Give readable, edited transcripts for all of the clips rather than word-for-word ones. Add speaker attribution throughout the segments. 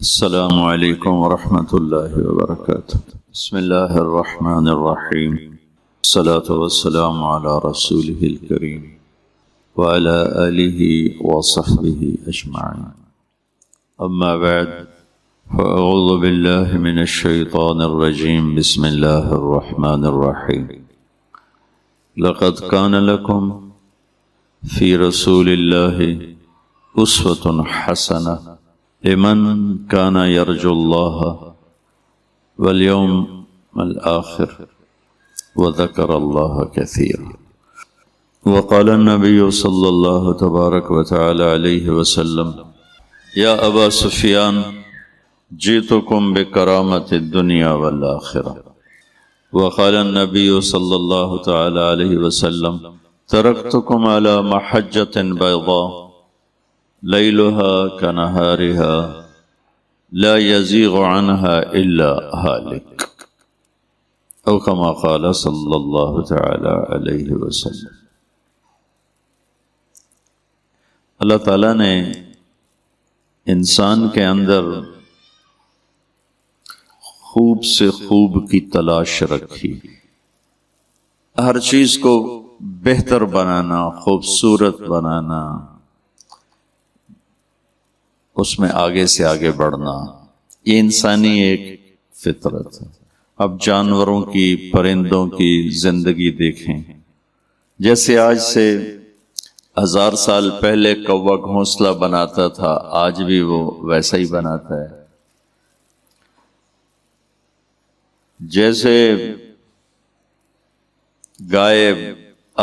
Speaker 1: السلام علیکم ورحمۃ اللہ وبرکاتہ۔ بسم اللہ الرحمن الرحیم، الصلاة والسلام علی رسولہ الکریم وعلی آلہ وصحبہ اجمعین، اما بعد فاعوذ باللہ من الشیطان الرجیم، بسم اللہ الرحمن الرحیم۔ لقد کان لکم فی رسول اللہ اسوۃ حسنہ لمن كان يرجو الله واليوم الآخر وذكر الله كثيرا۔ وقال النبي صلى الله تبارك وتعالى عليه وسلم: يا أبا سفيان جئتكم بكرامة الدنيا والآخرة۔ وقال النبي صلى الله تعالى عليه وسلم: تركتكم على محجة بيضاء ليلها كنهارها لا يزيغ عنها إلا هالك، أو كما قال صلى الله تعالى عليه وسلم۔ اللہ تعالیٰ نے انسان کے اندر خوب سے خوب کی تلاش رکھی، ہر چیز کو بہتر بنانا، خوبصورت بنانا، اس میں آگے سے آگے بڑھنا، یہ انسانی ایک فطرت ہے۔ اب جانوروں کی، پرندوں کی زندگی دیکھیں، جیسے آج سے 1000 سال پہلے کوا گھونسلہ بناتا تھا، آج بھی وہ ویسا ہی بناتا ہے۔ جیسے گائے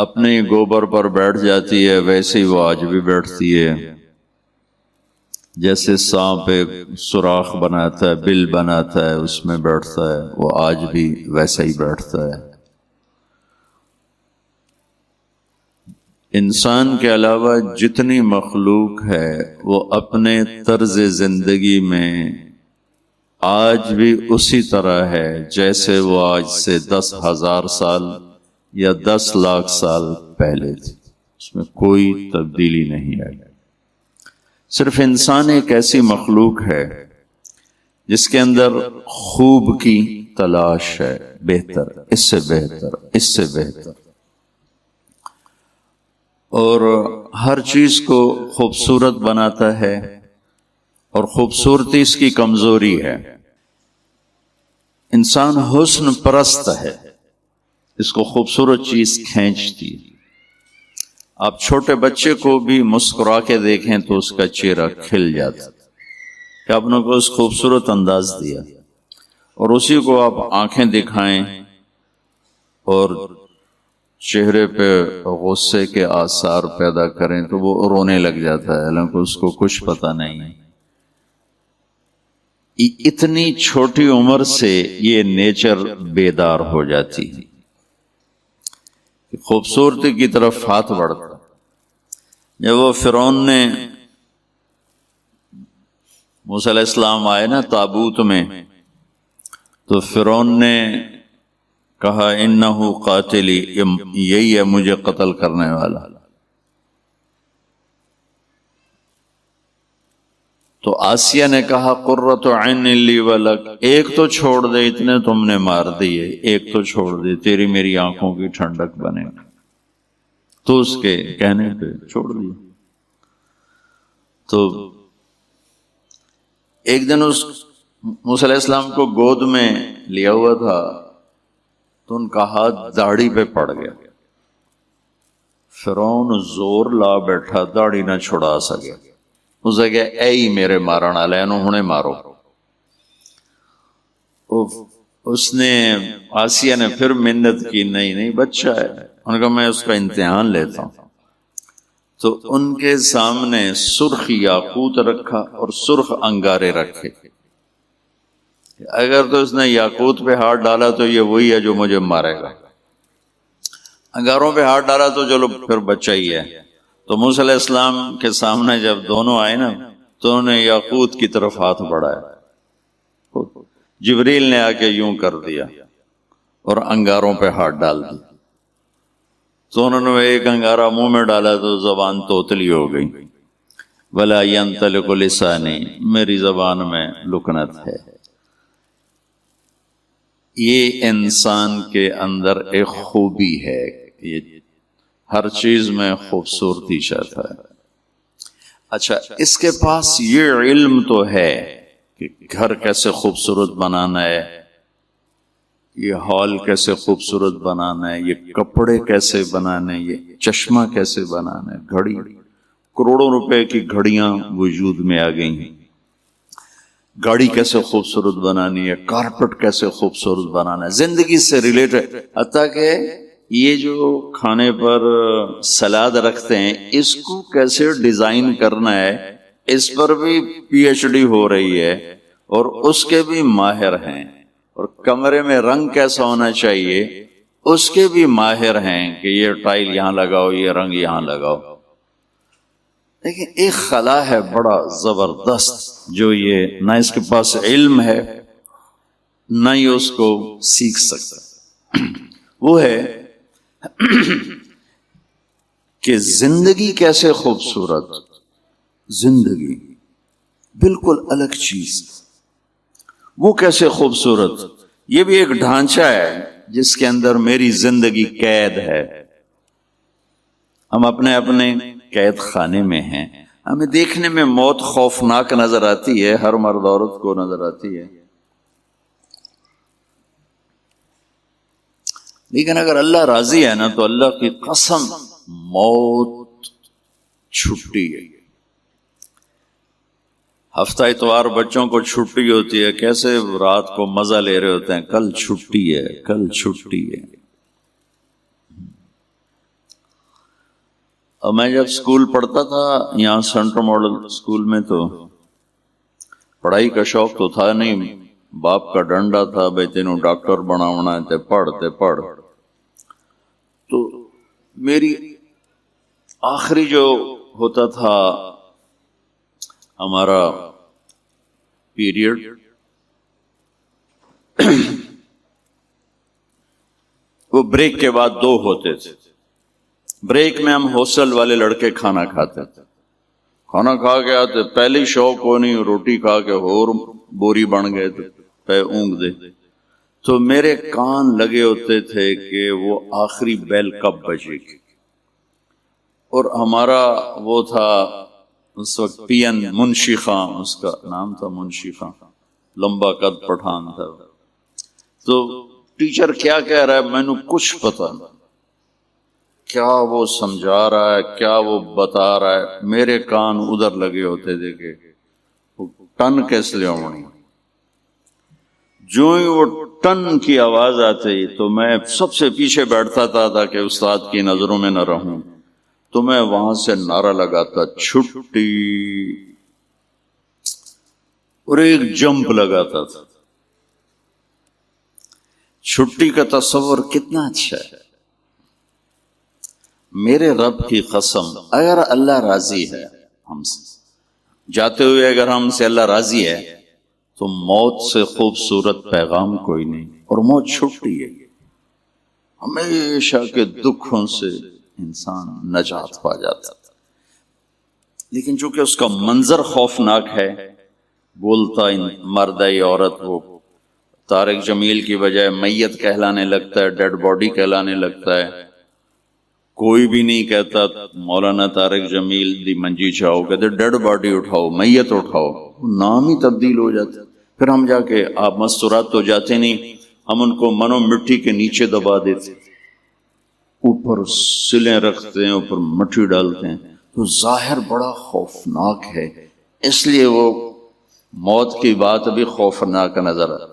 Speaker 1: اپنے گوبر پر بیٹھ جاتی ہے، ویسے ہی وہ آج بھی بیٹھتی ہے۔ جیسے سانپ ایک سوراخ بناتا ہے، بل بناتا ہے، اس میں بیٹھتا ہے، وہ آج بھی ویسا ہی بیٹھتا ہے۔ انسان کے علاوہ جتنی مخلوق ہے وہ اپنے طرز زندگی میں آج بھی اسی طرح ہے جیسے وہ آج سے 10,000 سال یا 10 لاکھ سال پہلے تھی، اس میں کوئی تبدیلی نہیں آئی۔ صرف انسان ایک ایسی مخلوق ہے جس کے اندر خوب کی تلاش ہے، بہتر، اس سے بہتر، اس سے بہتر، اور ہر چیز کو خوبصورت بناتا ہے، اور خوبصورتی اس کی کمزوری ہے۔ انسان حسن پرست ہے، اس کو خوبصورت چیز کھینچتی ہے۔ آپ چھوٹے بچے کو بھی مسکرا کے دیکھیں تو اس کا چہرہ کھل جاتا کہ آپ نے کو اس خوبصورت انداز دیا، اور اسی کو آپ آنکھیں دکھائیں اور چہرے پہ غصے کے آثار پیدا کریں تو وہ رونے لگ جاتا ہے، حالانکہ اس کو کچھ پتہ نہیں ہے۔ اتنی چھوٹی عمر سے یہ نیچر بیدار ہو جاتی ہے، خوبصورتی کی طرف ہاتھ بڑھتا۔ جب وہ فرعون نے موسیٰ علیہ السلام آئے نا تابوت میں، تو فرعون نے کہا انہو قاتلی، یہی ہے مجھے قتل کرنے والا۔ تو آسیہ نے کہا قرۃ عین لی ولک، ایک تو چھوڑ دے، اتنے تم نے مار دیے، ایک تو چھوڑ دے، تیری میری آنکھوں کی ٹھنڈک بنے۔ تو اس کے کہنے پہ چھوڑ دیا۔ تو ایک دن اس موسیٰ علیہ السلام کو گود میں لیا ہوا تھا، تو ان کا ہاتھ داڑھی پہ پڑ گیا۔ فرعون زور لا بیٹھا، داڑھی نہ چھڑا سکے۔ اسے کہا اے ہی میرے مارن والے، انہیں مارو۔ اس نے، آسیہ نے پھر منت کی، نہیں بچہ ہے، انہوں نے کہا میں اس کا امتحان لیتا ہوں۔ تو ان کے سامنے سرخ یاقوت رکھا اور سرخ انگارے رکھے، اگر تو اس نے یاقوت پہ ہاتھ ڈالا تو یہ وہی ہے جو مجھے مارے گا، انگاروں پہ ہاتھ ڈالا تو چلو پھر بچہ ہی ہے۔ تو موسیٰ علیہ السلام کے سامنے جب دونوں آئے نا تو انہوں نے یاقوت کی طرف ہاتھ بڑھایا، جبریل نے آ کے یوں کر دیا اور انگاروں پہ ہاتھ ڈال دیا۔ تو انہوں نے ایک انگارہ منہ میں ڈالا تو زبان توتلی ہو گئی۔ وَلَا يَنْطَلِقُ لِسَانِي، میری زبان میں لکنت ہے. یہ انسان کے اندر ایک خوبی ہے، یہ ہر چیز میں خوبصورتی چاہتا ہے. اچھا، اس کے پاس یہ علم تو ہے کہ گھر کیسے خوبصورت بنانا ہے، یہ ہال کیسے خوبصورت بنانا ہے، یہ کپڑے کیسے بنانے، یہ چشمہ کیسے بنانا ہے، گھڑی، کروڑوں روپے کی گھڑیاں وجود میں آ گئی ہیں، گاڑی کیسے خوبصورت بنانی ہے، کارپٹ کیسے خوبصورت بنانا ہے، زندگی سے ریلیٹڈ. حتیٰ کہ یہ جو کھانے پر سلاد رکھتے ہیں اس کو کیسے ڈیزائن کرنا ہے، اس پر بھی پی ایچ ڈی ہو رہی ہے اور اس کے بھی ماہر ہیں. اور کمرے میں رنگ کیسا ہونا چاہیے اس کے بھی ماہر ہیں کہ یہ ٹائل یہاں لگاؤ، یہ رنگ یہاں لگاؤ. لیکن ایک خلا ہے بڑا زبردست جو یہ نہ اس کے پاس علم ہے نہ ہی اس کو سیکھ سکتا. وہ ہے کہ زندگی کیسے خوبصورت، زندگی بالکل الگ چیز، وہ کیسے خوبصورت. یہ بھی ایک ڈھانچہ ہے جس کے اندر میری زندگی قید ہے. ہم اپنے اپنے قید خانے میں ہیں. ہمیں دیکھنے میں موت خوفناک نظر آتی ہے، ہر مرد عورت کو نظر آتی ہے، لیکن اگر اللہ راضی ہے نا تو اللہ کی قسم موت چھٹی ہے. ہفتہ اتوار بچوں کو چھٹی ہوتی ہے، کیسے رات کو مزہ لے رہے ہوتے ہیں، کل چھٹی ہے، کل چھٹی ہے. اور میں جب اسکول پڑھتا تھا یہاں سینٹر ماڈل اسکول میں تو پڑھائی کا شوق تو تھا نہیں، باپ کا ڈنڈا تھا بھائی تینوں ڈاکٹر بناونا ہے، پڑھ. تو میری آخری جو ہوتا تھا ہمارا پیریڈ، وہ بریک کے بعد 2 ہوتے تھے. بریک میں ہم ہاسٹل والے لڑکے کھانا کھاتے تھے، کھانا کھا کے آتے، پہلی شوق ہونی روٹی کھا کے اور بوری بن گئے تھے پہ اونگ دے. تو میرے کان لگے ہوتے تھے کہ وہ آخری بیل کب بجے گی. اور ہمارا وہ تھا اس وقت پی این منشی خان، اس کا نام تھا منشی خان، لمبا قد پٹھان تھا. تو ٹیچر کیا کہہ رہا ہے میں نے کچھ پتا نہیں، کیا وہ سمجھا رہا ہے کیا وہ بتا رہا ہے. میرے کان ادھر لگے ہوتے تھے کہ ٹن کیس لے ہونی. جو ہی وہ ٹن کی آواز آتی تو میں سب سے پیچھے بیٹھتا تھا تاکہ استاد کی نظروں میں نہ رہوں. تو میں وہاں سے نعرہ لگاتا چھٹی، اور ایک جمپ لگاتا تھا. چھٹی کا تصور کتنا اچھا ہے. میرے رب کی قسم اگر اللہ راضی ہے ہم سے، جاتے ہوئے اگر ہم سے اللہ راضی ہے تو موت سے خوبصورت پیغام کوئی نہیں. اور موت چھٹی ہے، ہمیشہ کے دکھوں سے انسان نجات پا جاتا. لیکن چونکہ اس کا منظر خوفناک ہے، بولتا مرد یا عورت وہ طارق جمیل کی بجائے میت کہلانے لگتا ہے، ڈیڈ باڈی کہلانے لگتا ہے. کوئی بھی نہیں کہتا مولانا طارق جمیل دی منجی چاہو، کہتے ڈیڈ باڈی اٹھاؤ، میت اٹھاؤ. نام ہی تبدیل ہو جاتا. پھر ہم جا کے آپ مستورات تو جاتے نہیں، ہم ان کو منو مٹی کے نیچے دبا دیتے، اوپر سلیں رکھتے ہیں، اوپر مٹی ڈالتے ہیں. تو ظاہر بڑا خوفناک ہے، اس لیے وہ موت کی بات بھی خوفناک نظر آ.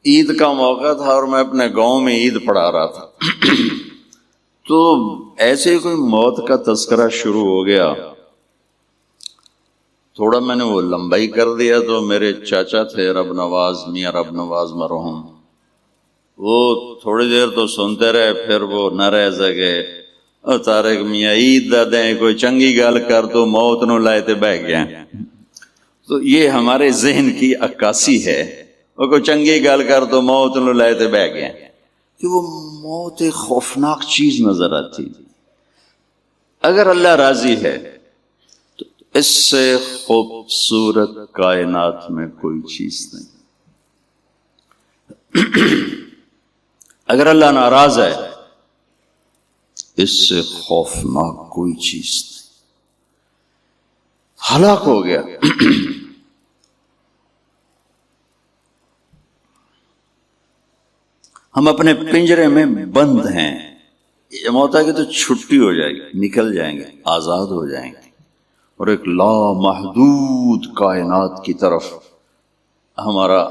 Speaker 1: عید کا موقع تھا اور میں اپنے گاؤں میں عید پڑھا رہا تھا. تو ایسے کوئی موت کا تذکرہ شروع ہو گیا، تھوڑا میں نے وہ لمبائی کر دیا. تو میرے چاچا تھے رب نواز، میاں رب نواز مرحوم، وہ تھوڑی دیر تو سنتے رہے، پھر وہ نہ رہ سکے. اور طارق میاں عید دا دیں کوئی چنگی گل کر تو موت نو لائے تے بہ گیا. تو یہ ہمارے ذہن کی عکاسی ہے، وہ کوئی چنگی گل کر تو موت نو لائے تے بہ گیا، کہ وہ موت ایک خوفناک چیز نظر آتی. اگر اللہ راضی ہے تو اس سے خوبصورت کائنات میں کوئی چیز نہیں. اگر اللہ ناراض ہے اس سے خوفناک کوئی چیز نہیں. ہلاک ہو گیا. ہم اپنے پنجرے میں بند ہیں. یہ موت ہے کہ تو چھٹی ہو جائے گی, نکل جائیں گے, آزاد ہو جائیں گے, اور ایک لامحدود کائنات کی طرف ہمارا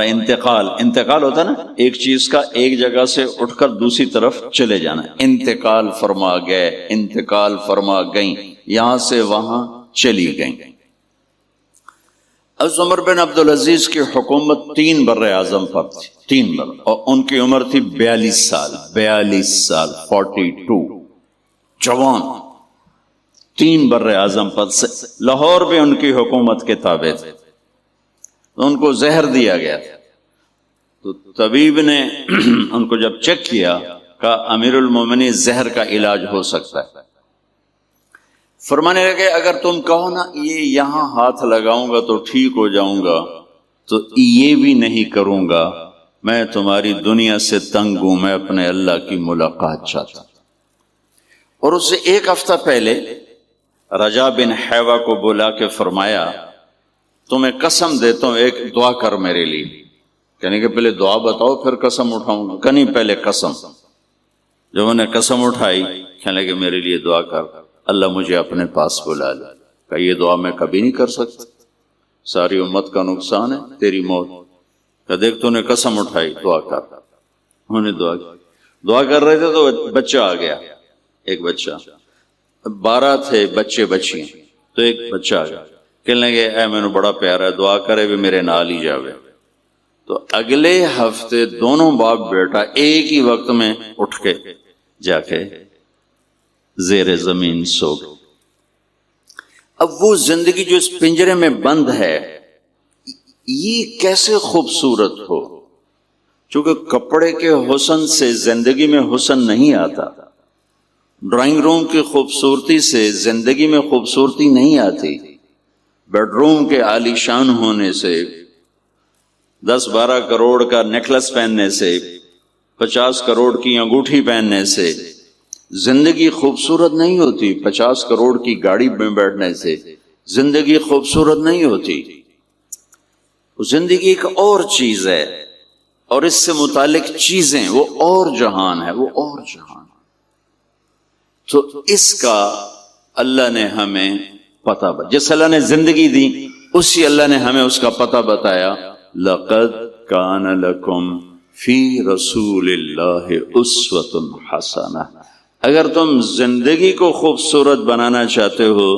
Speaker 1: انتقال ہوتا نا, ایک چیز کا ایک جگہ سے اٹھ کر دوسری طرف چلے جانا. انتقال فرما گئے, انتقال فرما گئیں, یہاں سے وہاں چلی گئیں. حضرت عمر بن عبدالعزیز کی حکومت 3 بر اعظم پر تھی, 3 بر, اور ان کی عمر تھی 42 سال, 42 جوان. 3 بر اعظم پر سے لاہور بھی ان کی حکومت کے تابع تھے. تو ان کو زہر دیا گیا تھا. تو طبیب نے ان کو جب چیک کیا کہا امیر المومنین زہر کا علاج ہو سکتا ہے. فرمانے لگے اگر تم کہو نا یہ یہاں ہاتھ لگاؤں گا تو ٹھیک ہو جاؤں گا, تو یہ بھی نہیں کروں گا. میں تمہاری دنیا سے تنگ ہوں, میں اپنے اللہ کی ملاقات چاہتا ہوں. اور اس سے 1 ہفتہ پہلے رجا بن حیوہ کو بلا کے فرمایا تمہیں قسم دیتا ہوں ایک دعا کر میرے لیے. کہنے کہ پہلے دعا بتاؤ پھر قسم اٹھاؤں گا. کہ نہیں پہلے قسم. جب انہیں قسم اٹھائی کہنے کہ میرے لیے دعا کر, اللہ مجھے اپنے پاس بلا لے. کہ یہ دعا میں کبھی نہیں کر سکتا, ساری امت کا نقصان ہے, تیری موت. کہ دیکھ تو نے قسم اٹھائی, دعا کر. انہوں نے دعا کر رہے تھے تو بچہ آ گیا, ایک بچہ. 12 تھے بچے بچیاں, تو ایک بچہ آ گیا. کہنے لگے اے میں نے بڑا پیارا ہے, دعا کرے بھی میرے نال ہی جاوے. تو اگلے ہفتے دونوں باپ بیٹا ایک ہی وقت میں اٹھ کے جا کے زیر زمین سو گئے. اب وہ زندگی جو اس پنجرے میں بند ہے یہ کیسے خوبصورت ہو, چونکہ کپڑے کے حسن سے زندگی میں حسن نہیں آتا, ڈرائنگ روم کی خوبصورتی سے زندگی میں خوبصورتی نہیں آتی, بیڈ روم کے عالی شان ہونے سے, 10-12 کروڑ کا نیکلس پہننے سے, 50 کروڑ کی انگوٹھی پہننے سے زندگی خوبصورت نہیں ہوتی. 50 کروڑ کی گاڑی میں بیٹھنے سے زندگی خوبصورت نہیں ہوتی. زندگی ایک اور چیز ہے, اور اس سے متعلق چیزیں وہ اور جہان ہے, وہ اور جہان. تو اس کا اللہ نے ہمیں پتہ جس اللہ نے زندگی دی اسی اللہ نے ہمیں اس کا پتہ بتایا. لقد کان لکم فی رسول اللہ اسوۃ حسنہ. اگر تم زندگی کو خوبصورت بنانا چاہتے ہو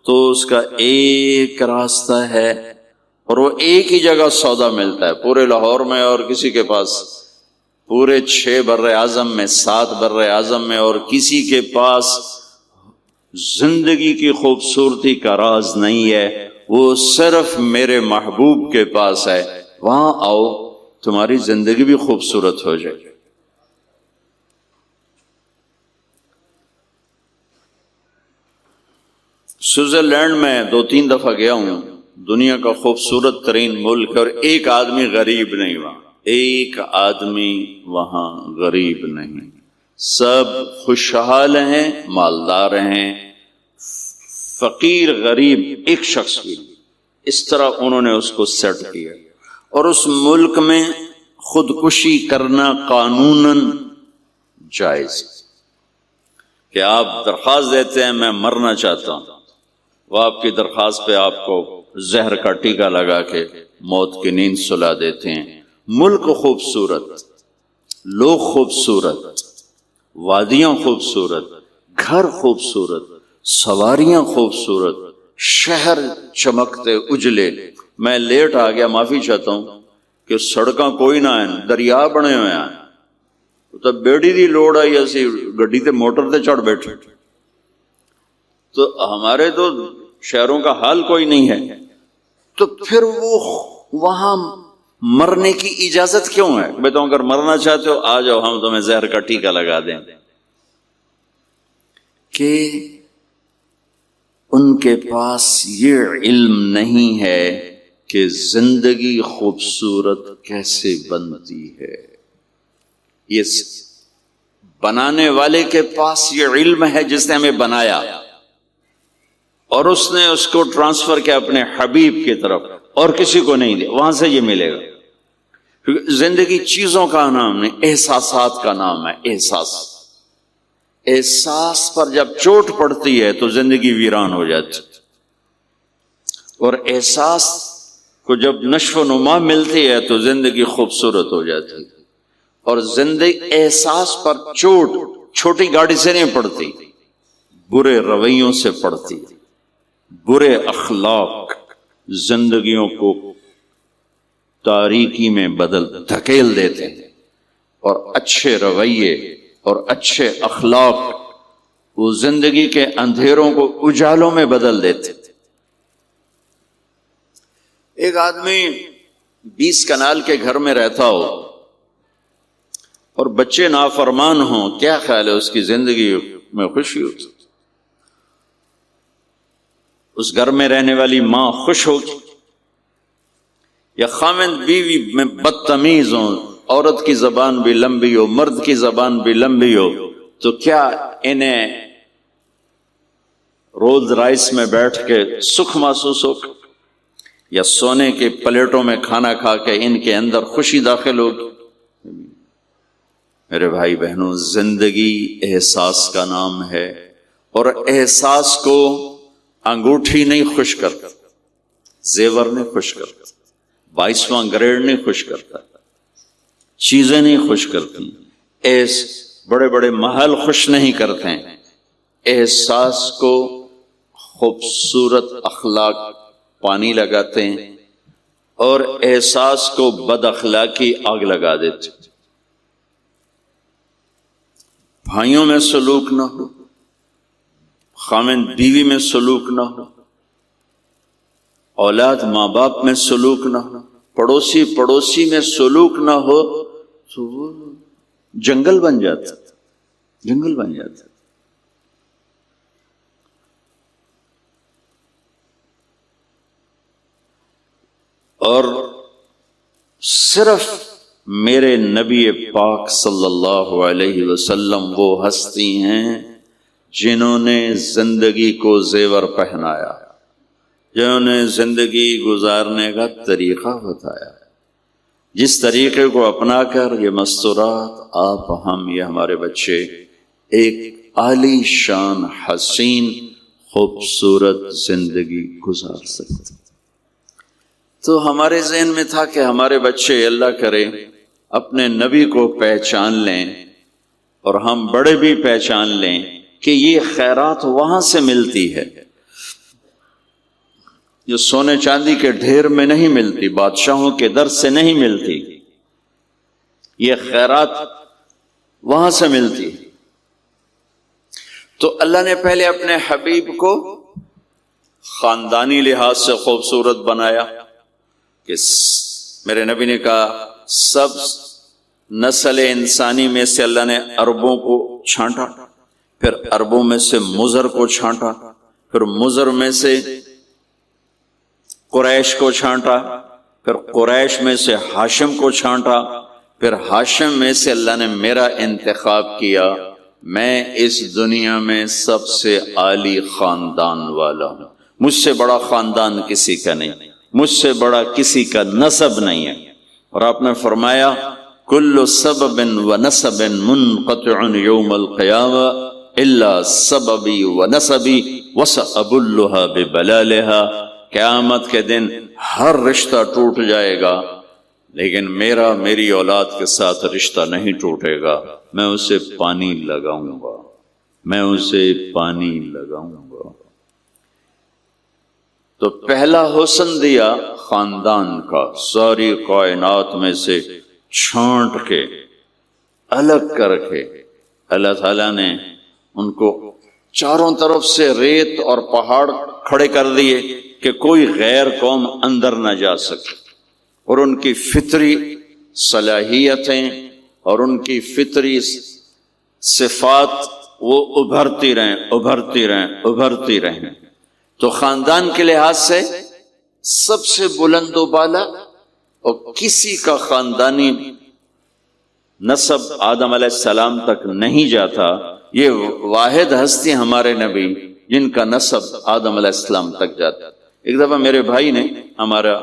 Speaker 1: تو اس کا ایک راستہ ہے, اور وہ ایک ہی جگہ سودا ملتا ہے پورے لاہور میں, اور کسی کے پاس پورے 6 بر اعظم میں, 7 بر اعظم میں, اور کسی کے پاس زندگی کی خوبصورتی کا راز نہیں ہے. وہ صرف میرے محبوب کے پاس ہے. وہاں آؤ تمہاری زندگی بھی خوبصورت ہو جائے. سوئٹزرلینڈ میں 2-3 دفعہ گیا ہوں. دنیا کا خوبصورت ترین ملک, اور ایک آدمی غریب نہیں وہاں, ایک آدمی وہاں غریب نہیں. سب خوشحال ہیں, مالدار ہیں, فقیر غریب ایک شخص بھی. اس طرح انہوں نے اس کو سیٹ کیا. اور اس ملک میں خودکشی کرنا قانوناً جائز, کہ آپ درخواست دیتے ہیں میں مرنا چاہتا ہوں, وہ آپ کی درخواست پہ آپ کو زہر کا ٹیکا لگا کے موت کی نیند سلا دیتے ہیں. ملک خوبصورت, لوگ خوبصورت, وادیاں خوبصورت, گھر خوبصورت, سواریاں خوبصورت, شہر چمکتے اجلے. میں لیٹ آ گیا, معافی چاہتا ہوں کہ سڑکاں کوئی نہ ہیں, دریا بنے ہوئے ہیں. تو بیڑی دی لوڑ آئی, اسی گڈی تے موٹر تے چڑھ بیٹھے. تو ہمارے تو شہروں کا حال کوئی نہیں ہے, تو پھر وہ وہاں مرنے کی اجازت کیوں ہے؟ میں تو اگر مرنا چاہتے ہو آ جاؤ, ہم تمہیں زہر کا ٹیکا لگا دیں. کہ ان کے پاس یہ علم نہیں ہے کہ زندگی خوبصورت کیسے بنتی ہے۔ یہ بنانے والے کے پاس یہ علم ہے جس نے ہمیں بنایا، اور اس نے اس کو ٹرانسفر کیا اپنے حبیب کی طرف، اور کسی کو نہیں دیا، وہاں سے یہ ملے گا۔ کیونکہ زندگی چیزوں کا نام نہیں، احساسات کا نام ہے۔ احساس پر جب چوٹ پڑتی ہے تو زندگی ویران ہو جاتی، اور احساس کو جب نشو و نما ملتی ہے تو زندگی خوبصورت ہو جاتی ہے۔ اور زندگی احساس پر چوٹ چھوٹی گاڑی سے نہیں پڑتی، برے رویوں سے پڑتی۔ برے اخلاق زندگیوں کو تاریکی میں دھکیل دیتے ہیں، اور اچھے رویے اور اچھے اخلاق وہ زندگی کے اندھیروں کو اجالوں میں بدل دیتے۔ ایک آدمی 20 کنال کے گھر میں رہتا ہو اور بچے نافرمان ہوں، کیا خیال ہے اس کی زندگی میں خوشی ہوتی؟ اس گھر میں رہنے والی ماں خوش ہوگی؟ یا خاوند بیوی میں بدتمیز ہوں، عورت کی زبان بھی لمبی ہو، مرد کی زبان بھی لمبی ہو، تو کیا انہیں رولز رائس میں بیٹھ کے سکھ محسوس ہوگا؟ یا سونے کے پلیٹوں میں کھانا کھا کے ان کے اندر خوشی داخل ہوگی؟ میرے بھائی بہنوں، زندگی احساس کا نام ہے، اور احساس کو انگوٹھی نہیں خوش کرتا، زیور نہیں خوش کرتا، 22واں گریڈ نہیں خوش کرتا، چیزیں نہیں خوش کرتی، بڑے بڑے محل خوش نہیں کرتے ہیں۔ احساس کو خوبصورت اخلاق پانی لگاتے ہیں، اور احساس کو بد اخلاقی آگ لگا دیتے۔ بھائیوں میں سلوک نہ ہو، خاوند بیوی میں سلوک نہ ہو، اولاد ماں باپ میں سلوک نہ ہو، پڑوسی میں سلوک نہ ہو، تو وہ جنگل بن جاتا، جنگل بن جاتا۔ اور صرف میرے نبی پاک صلی اللہ علیہ وسلم وہ ہستی ہیں جنہوں نے زندگی کو زیور پہنایا، جنہوں نے زندگی گزارنے کا طریقہ بتایا، جس طریقے کو اپنا کر یہ مستورات، آپ، ہم، یہ ہمارے بچے ایک عالی شان حسین خوبصورت زندگی گزار سکتے۔ تو ہمارے ذہن میں تھا کہ ہمارے بچے اللہ کرے اپنے نبی کو پہچان لیں، اور ہم بڑے بھی پہچان لیں کہ یہ خیرات وہاں سے ملتی ہے جو سونے چاندی کے ڈھیر میں نہیں ملتی، بادشاہوں کے در سے نہیں ملتی، یہ خیرات وہاں سے ملتی۔ تو اللہ نے پہلے اپنے حبیب کو خاندانی لحاظ سے خوبصورت بنایا، کہ میرے نبی نے کہا سب نسل انسانی میں سے اللہ نے عربوں کو چھانٹا، پھر عربوں میں سے مضر کو چھانٹا، پھر مضر میں سے قریش کو چھانٹا، پھر قریش میں سے ہاشم کو چھانٹا، پھر ہاشم میں سے اللہ نے میرا انتخاب کیا۔ میں اس دنیا میں سب سے عالی خاندان والا ہوں، مجھ سے بڑا خاندان کسی کا نہیں، مجھ سے بڑا کسی کا نسب نہیں ہے۔ اور آپ نے فرمایا کل سبب و نسب منقطع یوم القیامہ الا سببی و نسبی وسأبلها ببلالها، قیامت کے دن ہر رشتہ ٹوٹ جائے گا، لیکن میری اولاد کے ساتھ رشتہ نہیں ٹوٹے گا، میں اسے پانی لگاؤں گا، میں اسے پانی لگاؤں گا۔ تو پہلا حسن دیا خاندان کا، ساری کائنات میں سے چھانٹ کے الگ کر کے اللہ تعالیٰ نے ان کو چاروں طرف سے ریت اور پہاڑ کھڑے کر دیے کہ کوئی غیر قوم اندر نہ جا سکے، اور ان کی فطری صلاحیتیں اور ان کی فطری صفات وہ ابھرتی رہیں۔ تو خاندان کے لحاظ سے سب سے بلند و بالا، اور کسی کا خاندانی نسب آدم علیہ السلام تک نہیں جاتا، یہ واحد ہستی ہمارے نبی جن کا نسب آدم علیہ السلام تک جاتا۔ ایک دفعہ میرے بھائی نے ہمارا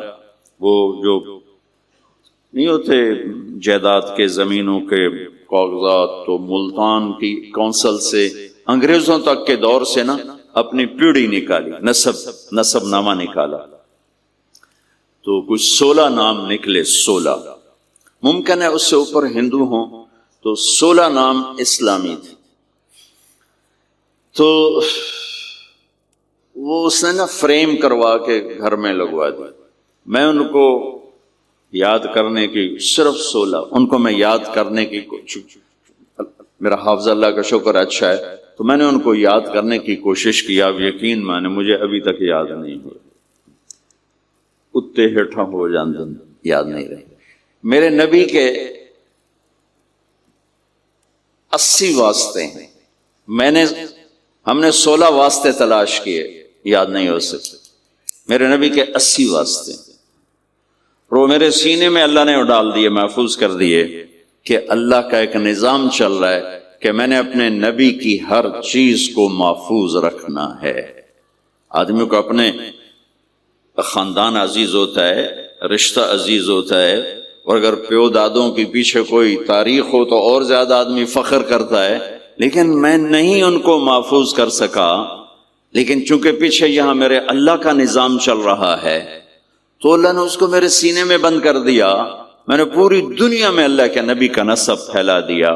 Speaker 1: وہ جو نہیں ہوتے جائیداد کے زمینوں کے کاغذات، تو ملتان کی کونسل سے انگریزوں تک کے دور سے نا اپنی پیڑھی نکالی، نسب نامہ نکالا، تو کچھ 16 نام نکلے، 16۔ ممکن ہے اس سے اوپر ہندو ہوں، تو 16 نام اسلامی تھے۔ تو وہ اس نے نا فریم کروا کے گھر میں لگوا دی۔ میں ان کو یاد کرنے کی صرف 16 ان کو میں یاد کرنے کی میرا حافظ اللہ کا شکر اچھا ہے، تو میں نے ان کو یاد کرنے کی کوشش کی۔ آپ یقین مانے مجھے ابھی تک یاد نہیں ہو، اتے ہیٹھا ہو جاندن یاد نہیں رہے۔ میرے نبی کے 80 واسطے ہیں، ہم نے 16 واسطے تلاش کیے، یاد نہیں ہو سکتے۔ میرے نبی کے 80 واسطے وہ میرے سینے میں اللہ نے ڈال دیے، محفوظ کر دیے، کہ اللہ کا ایک نظام چل رہا ہے کہ میں نے اپنے نبی کی ہر چیز کو محفوظ رکھنا ہے۔ آدمی کو اپنے خاندان عزیز ہوتا ہے، رشتہ عزیز ہوتا ہے، اور اگر پیو دادوں کے پیچھے کوئی تاریخ ہو تو اور زیادہ آدمی فخر کرتا ہے، لیکن میں نہیں ان کو محفوظ کر سکا۔ لیکن چونکہ پیچھے یہاں میرے اللہ کا نظام چل رہا ہے، تو اللہ نے اس کو میرے سینے میں بند کر دیا۔ میں نے پوری دنیا میں اللہ کے نبی کا نسب پھیلا دیا۔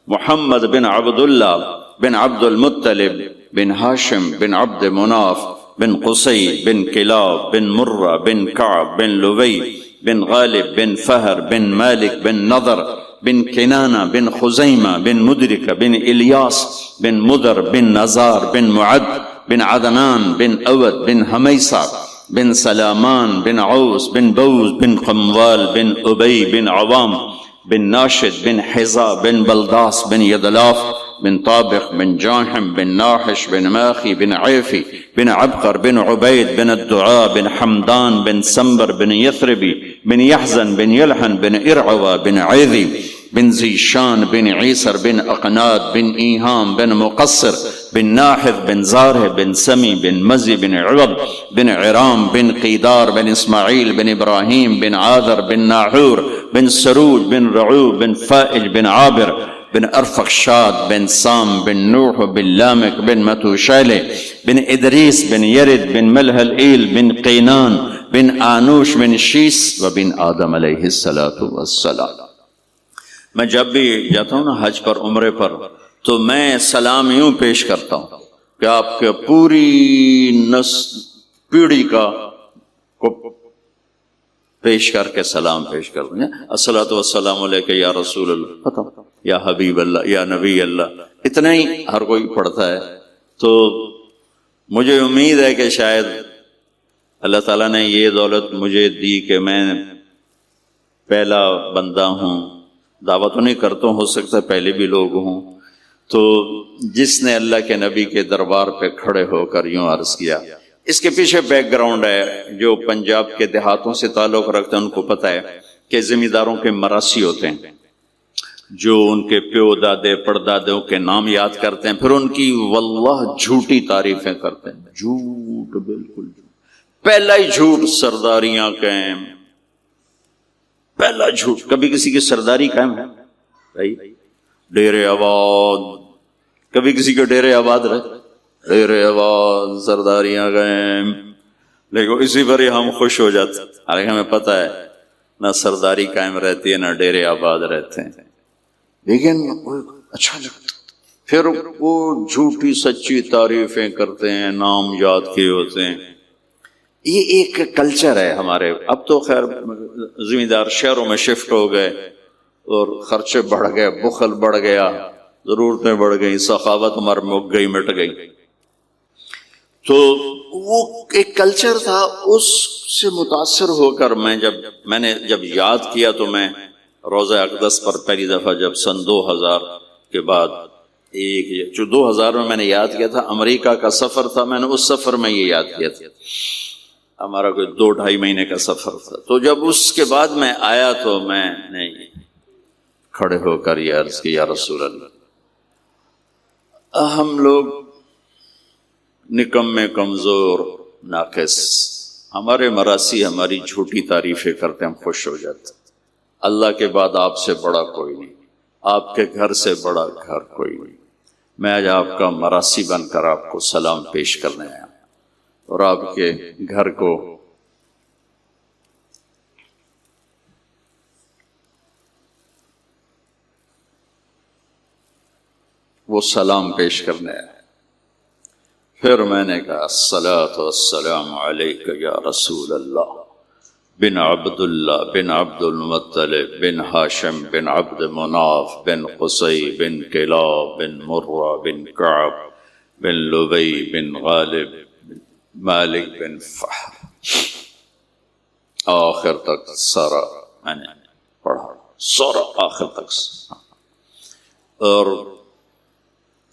Speaker 1: محمد بن عبداللہ بن عبد المطلب بن ہاشم بن عبد مناف بن قصی بن کلاب بن مرہ بن کعب بن لوی بن غالب بن فہر بن مالک بن نضر بن کنانہ بن خزیمہ بن مدرکہ بن الیاس بن مدر بن نزار بن معد بن عدنان بن اود بن حمیسہ بن سلامان بن عوس بن بوز بن قموال بن ابی بن عوام بن ناشد بن حزا بن بلداس بن یدلاف بن طابق بن جاحم بن ناحش بن ماخی بن عیفی بن عبقر بن عبید بن الدعاء بن حمدان بن سنبر بن یثربی بن یحزن بن یلحن بن ارعوا بن عیذی بن زیشان بن عیسر بن اقناد بن ایہام بن مقصر بن ناحذ بن زارہ بن سمی بن مزی بن عوض بن عرام بن قیدار بن اسماعیل بن ابراہیم بن عاذر بن ناحور بن سروج بن رعوب بن فائج بن عابر بن ارفخشاد بن سام بن نوح بن لامک بن متوشالہ بن ادریس بن یرد بن ملہل بن قینان بن آنوش بن شیس و بن آدم علیہ السلام۔ میں جب بھی جاتا ہوں نا حج پر، عمرے پر، تو میں سلام یوں پیش کرتا ہوں کہ آپ کے پوری پیڑھی کا کو پیش کر کے سلام پیش کر دیں۔ الصلاۃ والسلام علیک یا رسول اللہ، یا حبیب اللہ، یا نبی اللہ، اتنا ہی ہر کوئی پڑھتا ہے۔ تو مجھے امید ہے کہ شاید اللہ تعالیٰ نے یہ دولت مجھے دی کہ میں پہلا بندہ ہوں، دعویٰ تو نہیں کرتا ہوں، ہو سکتا ہے پہلے بھی لوگ ہوں، تو جس نے اللہ کے نبی کے دربار پہ کھڑے ہو کر یوں عرض کیا۔ اس کے پیچھے بیک گراؤنڈ ہے، جو پنجاب کے دیہاتوں سے تعلق رکھتے ہیں ان کو پتہ ہے کہ زمینداروں کے مراسی ہوتے ہیں، جو ان کے پیو دادے پردادوں کے نام یاد کرتے ہیں، پھر ان کی واللہ جھوٹی تعریفیں کرتے ہیں، جھوٹ، بالکل جھوٹ، پہلا ہی جھوٹ سرداریاں قائم، پہلا جھوٹ، کبھی کسی کی سرداری قائم ہے؟ ڈیرے آباد، کبھی کسی کے ڈیرے آباد رہے، ڈیرے آباد سرداریاں قائم، لیکن اسی پر ہی ہم خوش ہو جاتے، حالانکہ ہمیں پتہ ہے نہ سرداری قائم رہتی ہے نہ ڈیرے آباد رہتے ہیں، لیکن اچھا لگتا، پھر وہ جھوٹی سچی تعریفیں کرتے ہیں، نام یاد کیے ہوتے ہیں۔ یہ ایک کلچر ہے ہمارے۔ اب تو خیر زمیندار شہروں میں شفٹ ہو گئے اور خرچے بڑھ گئے، بخل بڑھ گیا، ضرورتیں بڑھ گئی، سخاوت ہمار مک گئی، مٹ گئی۔ تو وہ ایک کلچر تھا، اس سے متاثر ہو کر میں نے جب یاد کیا تو میں روضہ اقدس پر پہلی دفعہ جب سن 2000 کے بعد ایک جو 2000 میں میں نے یاد کیا تھا، امریکہ کا سفر تھا، میں نے اس سفر میں یہ یاد کیا تھا، ہمارا کوئی 2-2.5 مہینے کا سفر تھا۔ تو جب اس کے بعد میں آیا تو میں نے کھڑے ہو کر یہ عرض کی، یا رسول اللہ، ہم لوگ نکمے، کمزور، ناقص، ہمارے مراسی ہماری جھوٹی تعریفیں کرتے، ہم خوش ہو جاتے، اللہ کے بعد آپ سے بڑا کوئی نہیں، آپ کے گھر سے بڑا گھر کوئی نہیں، میں آج آپ کا مراسی بن کر آپ کو سلام پیش کرنے آیا اور آپ کے گھر کو وہ سلام پیش کرنے آیا۔ پھر میں نے کہا الصلاۃ والسلام علیک یا رسول اللہ بن عبد اللہ بن عبد المطلب بن ہاشم بن عبد مناف بن قصی بن کلاب بن مرہ بن کعب بن لبی بن غالب بن مالک بن فہر، آخر تک سارا میں نے پڑھا، سارا آخر تک، اور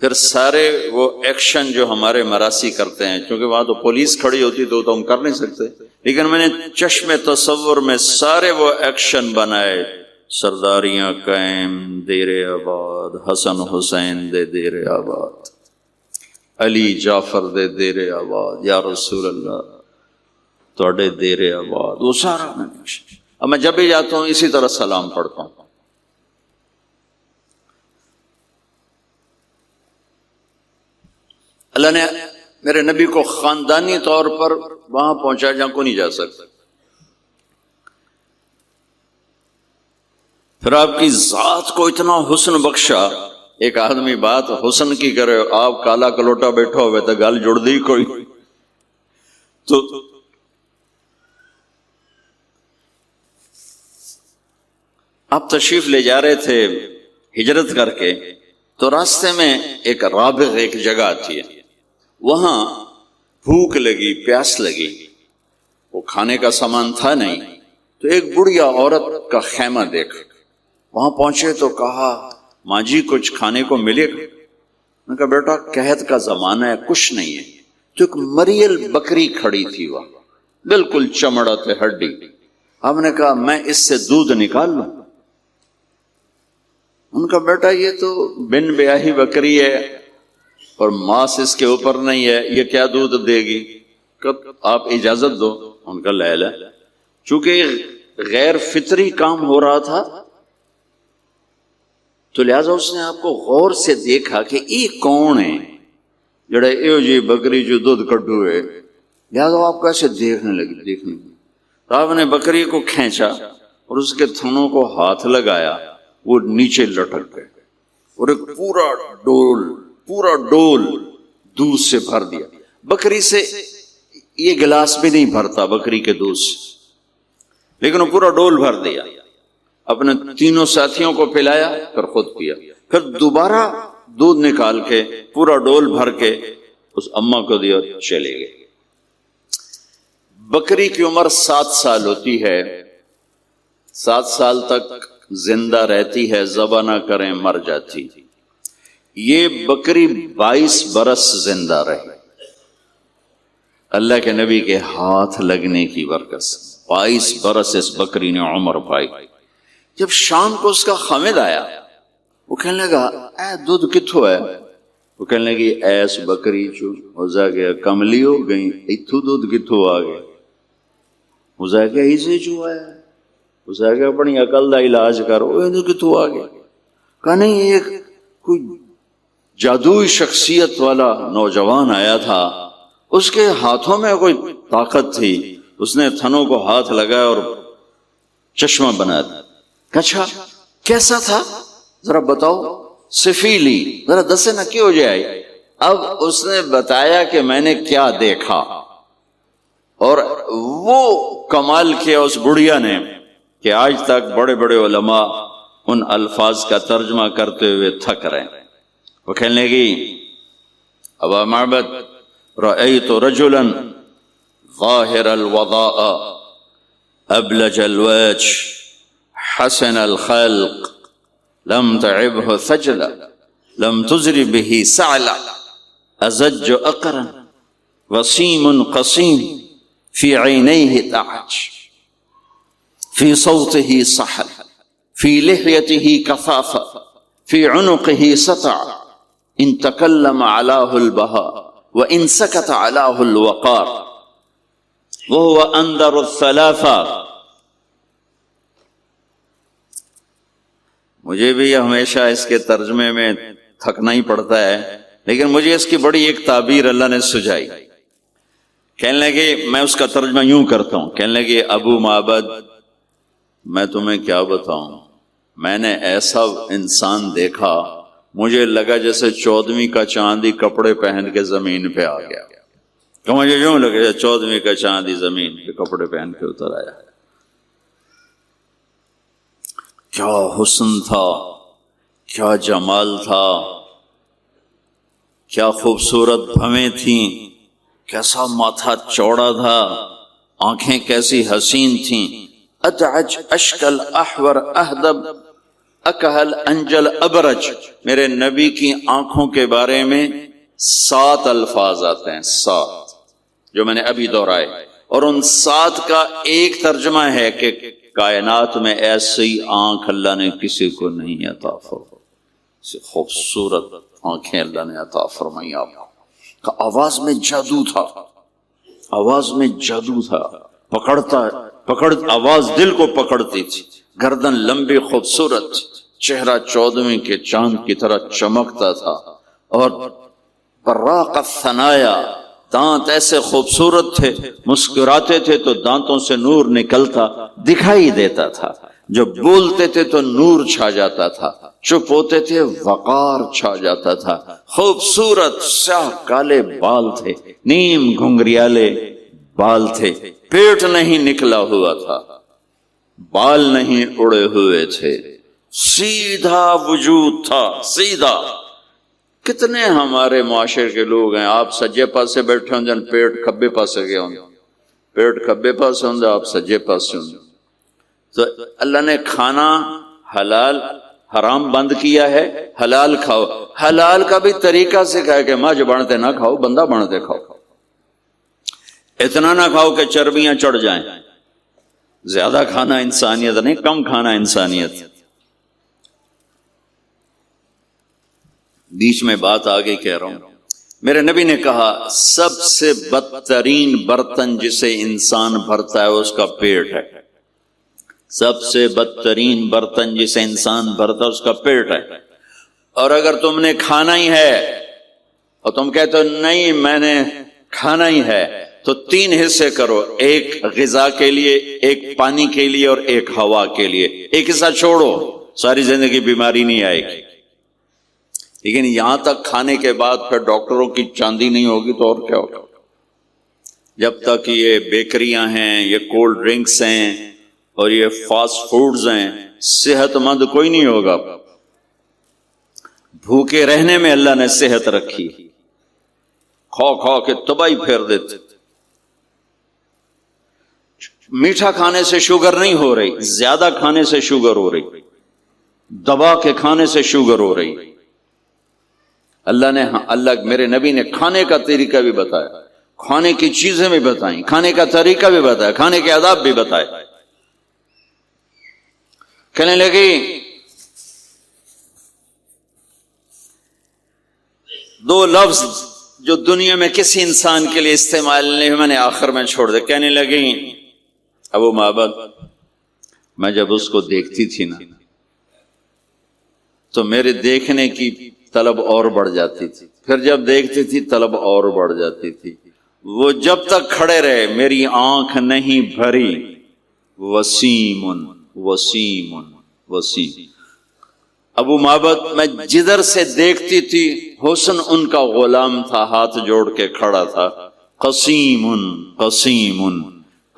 Speaker 1: پھر سارے وہ ایکشن جو ہمارے مراسی کرتے ہیں، کیونکہ وہاں تو پولیس کھڑی ہوتی تو ہم کر نہیں سکتے، لیکن میں نے چشم تصور میں سارے وہ ایکشن بنائے، سرداریاں قائم دیر آباد، حسن حسین دے دیر آباد، علی جعفر دے دیر آباد، یا رسول اللہ توڑے دیر آباد، وہ سارا میں نے، اب میں جب بھی جاتا ہوں اسی طرح سلام پڑھتا ہوں۔ اللہ نے میرے نبی کو خاندانی طور پر وہاں پہنچا جہاں کو نہیں جا سکتا، پھر آپ کی ذات کو اتنا حسن بخشا، ایک آدمی بات حسن کی کرے، آپ کالا کلوٹا بیٹھا ہوئے تو گال جڑ دی کوئی، تو آپ تشریف لے جا رہے تھے ہجرت کر کے، تو راستے میں ایک رابغ ایک جگہ آتی ہے، وہاں بھوک لگی، پیاس لگی، وہ کھانے کا سامان تھا نہیں، تو ایک بڑھیا عورت کا خیمہ دیکھا، وہاں پہنچے تو کہا ماں جی کچھ کھانے کو ملے گا؟ میں نے کہا بیٹا قحط کا زمانہ ہے، کچھ نہیں ہے۔ تو ایک مریل بکری کھڑی تھی وہاں، بالکل چمڑا تے ہڈی، ہم نے کہا میں اس سے دودھ نکال لوں؟ ان کا بیٹا یہ تو بن بیاہی بکری ہے اور ماس اس کے اوپر نہیں ہے، یہ کیا دودھ دے گی؟ آپ اجازت دو۔ ان کا لیلا، چونکہ غیر فطری کام ہو رہا تھا تو لہذا اس نے آپ کو غور سے دیکھا کہ یہ کون ہے جڑا ایو جی بکری جو دودھ کڈو ہے، لہذا آپ کیسے دیکھنے لگے، تو آپ نے بکری کو کھینچا اور اس کے تھنوں کو ہاتھ لگایا، وہ نیچے لٹک گئے اور ایک پورا ڈول دودھ سے بھر دیا۔ بکری سے یہ گلاس بھی نہیں بھرتا بکری کے دودھ سے، لیکن وہ پورا ڈول بھر دیا، اپنے تینوں ساتھیوں کو پلایا، پھر خود پیا، پھر دوبارہ دودھ نکال کے پورا ڈول بھر کے اس اماں کو دیا، چلے گئے۔ بکری کی عمر 7 سال ہوتی ہے، 7 سال تک زندہ رہتی ہے، ذبح نہ کریں مر جاتی۔ یہ بکری 22 برس زندہ رہی، اللہ کے نبی کے ہاتھ لگنے کی برکت سے 22 برس اس بکری نے عمر پائی۔ جب شام کو اس کا خامد آیا، وہ کہنے لگا اے دودھ کتھو ہے؟ وہ کہنے لگی ایس بکری چو ہزا گیا کملی ہو گئی، اتھو دودھ کتھو آ گیا؟ ہزا گیا اسے چو آیا، ہزا گیا اپنی عقل دا علاج کرو، یہ کتھو آ گیا؟ کہا نہیں، ایک کوئی جادوئی شخصیت والا نوجوان آیا تھا، اس کے ہاتھوں میں کوئی طاقت تھی، اس نے تھنوں کو ہاتھ لگایا اور چشمہ بنا دیا۔ اچھا کیسا تھا ذرا بتاؤ، سفیلی، ذرا دسے نہ کیوں جائے۔ اب اس نے بتایا کہ میں نے کیا دیکھا، اور وہ کمال کیا اس بڑھیا نے کہ آج تک بڑے بڑے علماء ان الفاظ کا ترجمہ کرتے ہوئے تھک رہے ہیں۔ وہ کہنے لگی ابا معبد رأیت رجلا ظاہر الوضاء ابلج الوجه حسن الخلق لم تعبه ثجلا لم تزر به ثعلب أزج أقرن وسيم قصيم في عينيه تعج في صوته صحل في لحيته كفافة في عنقه سطع إن تكلم علاه البهاء وإن سكت علاه الوقار وهو أنذر الثلاثة. مجھے بھی ہمیشہ اس کے ترجمے میں تھکنا ہی پڑتا ہے، لیکن مجھے اس کی بڑی ایک تعبیر اللہ نے سجائی. کہنے لگے، میں اس کا ترجمہ یوں کرتا ہوں، کہنے لگے ابو معبد میں تمہیں کیا بتاؤں، میں نے ایسا انسان دیکھا مجھے لگا جیسے 14ویں کا چاندی کپڑے پہن کے زمین پہ آ گیا. کہ مجھے یوں لگا 14ویں کا چاندی زمین پہ کپڑے پہن کے اتر آیا. کیا حسن تھا، کیا جمال تھا، کیا خوبصورت بھویں تھیں، کیسا ماتھا چوڑا تھا، آنکھیں کیسی حسین تھیں. ادعج اشکل احور اہدب اکہل انجل ابرج. میرے نبی کی آنکھوں کے بارے میں 7 الفاظ آتے ہیں، 7 جو میں نے ابھی دہرائے، اور ان 7 کا ایک ترجمہ ہے کہ کائنات میں ایسی آنکھ اللہ نے کسی کو نہیں عطا فرمائی. خوبصورت آنکھیں اللہ نے عطا فرمائی. آپ کا آواز میں جادو تھا، آواز میں جادو تھا، پکڑ آواز دل کو پکڑتی تھی. گردن لمبی خوبصورت، چہرہ 14ویں کے چاند کی طرح چمکتا تھا، اور براق الثنایا، دانت ایسے خوبصورت تھے، مسکراتے تھے تو دانتوں سے نور نکلتا دکھائی دیتا تھا. جب بولتے تھے تو نور چھا جاتا تھا، چپ ہوتے تھے وقار چھا جاتا تھا. خوبصورت سیاہ کالے بال تھے، نیم گھنگریالے بال تھے، پیٹ نہیں نکلا ہوا تھا، بال نہیں اڑے ہوئے تھے، سیدھا وجود تھا، سیدھا. کتنے ہمارے معاشرے کے لوگ ہیں، آپ سجے پاسے بیٹھے ہوں جن پیٹ کھبے پاسے گئے ہوں، پیٹ کھبے پاسے ہوں آپ سجے پاسے ہوں. تو اللہ نے کھانا حلال حرام بند کیا ہے، حلال کھاؤ. حلال کا بھی طریقہ سکھایا کہ ماں جو بنتے نہ کھاؤ، بندہ بنتے کھاؤ. اتنا نہ کھاؤ کہ چربیاں چڑھ جائیں. زیادہ کھانا انسانیت نہیں، کم کھانا انسانیت. بیچ میں بات آگے کہہ رہا ہوں. میرے نبی نے کہا سب سے بدترین برتن جسے انسان بھرتا ہے اس کا پیٹ ہے. سب سے بدترین برتن جسے انسان بھرتا ہے اس کا پیٹ ہے. اور اگر تم نے کھانا ہی ہے اور تم کہتے ہو نہیں میں نے کھانا ہی ہے، تو 3 حصے کرو، ایک غذا کے لیے، ایک پانی کے لیے، اور ایک ہوا کے لیے. ایک حصہ چھوڑو، ساری زندگی بیماری نہیں آئے گی. لیکن یہاں تک کھانے کے بعد پھر ڈاکٹروں کی چاندی نہیں ہوگی تو اور کیا ہوگا. جب تک یہ بیکریاں ہیں، یہ کولڈ ڈرنکس ہیں اور یہ فاسٹ فوڈز ہیں، صحت مند کوئی نہیں ہوگا. بھوکے رہنے میں اللہ نے صحت رکھی، کھا کھا کے تباہی پھیر دیتے. میٹھا کھانے سے شوگر نہیں ہو رہی، زیادہ کھانے سے شوگر ہو رہی، دبا کے کھانے سے شوگر ہو رہی. اللہ میرے نبی نے کھانے کا طریقہ بھی بتایا، کھانے کی چیزیں بھی بتائیں، کھانے کا طریقہ بھی بتایا، کھانے کے آداب بھی بتائے. کہنے لگی 2 لفظ جو دنیا میں کسی انسان کے لیے استعمال نہیں، میں نے آخر میں چھوڑ دے. کہنے لگی ابو معبد میں جب اس کو دیکھتی تھی نا تو میرے دیکھنے کی طلب اور بڑھ جاتی تھی، پھر جب دیکھتی تھی طلب اور بڑھ جاتی تھی. وہ جب تک کھڑے رہے میری آنکھ نہیں بھری. وسیم وسیم وسیم. ابو معبد میں جدھر سے دیکھتی تھی حسن ان کا غلام تھا، ہاتھ جوڑ کے کھڑا تھا. قسیم قسیم.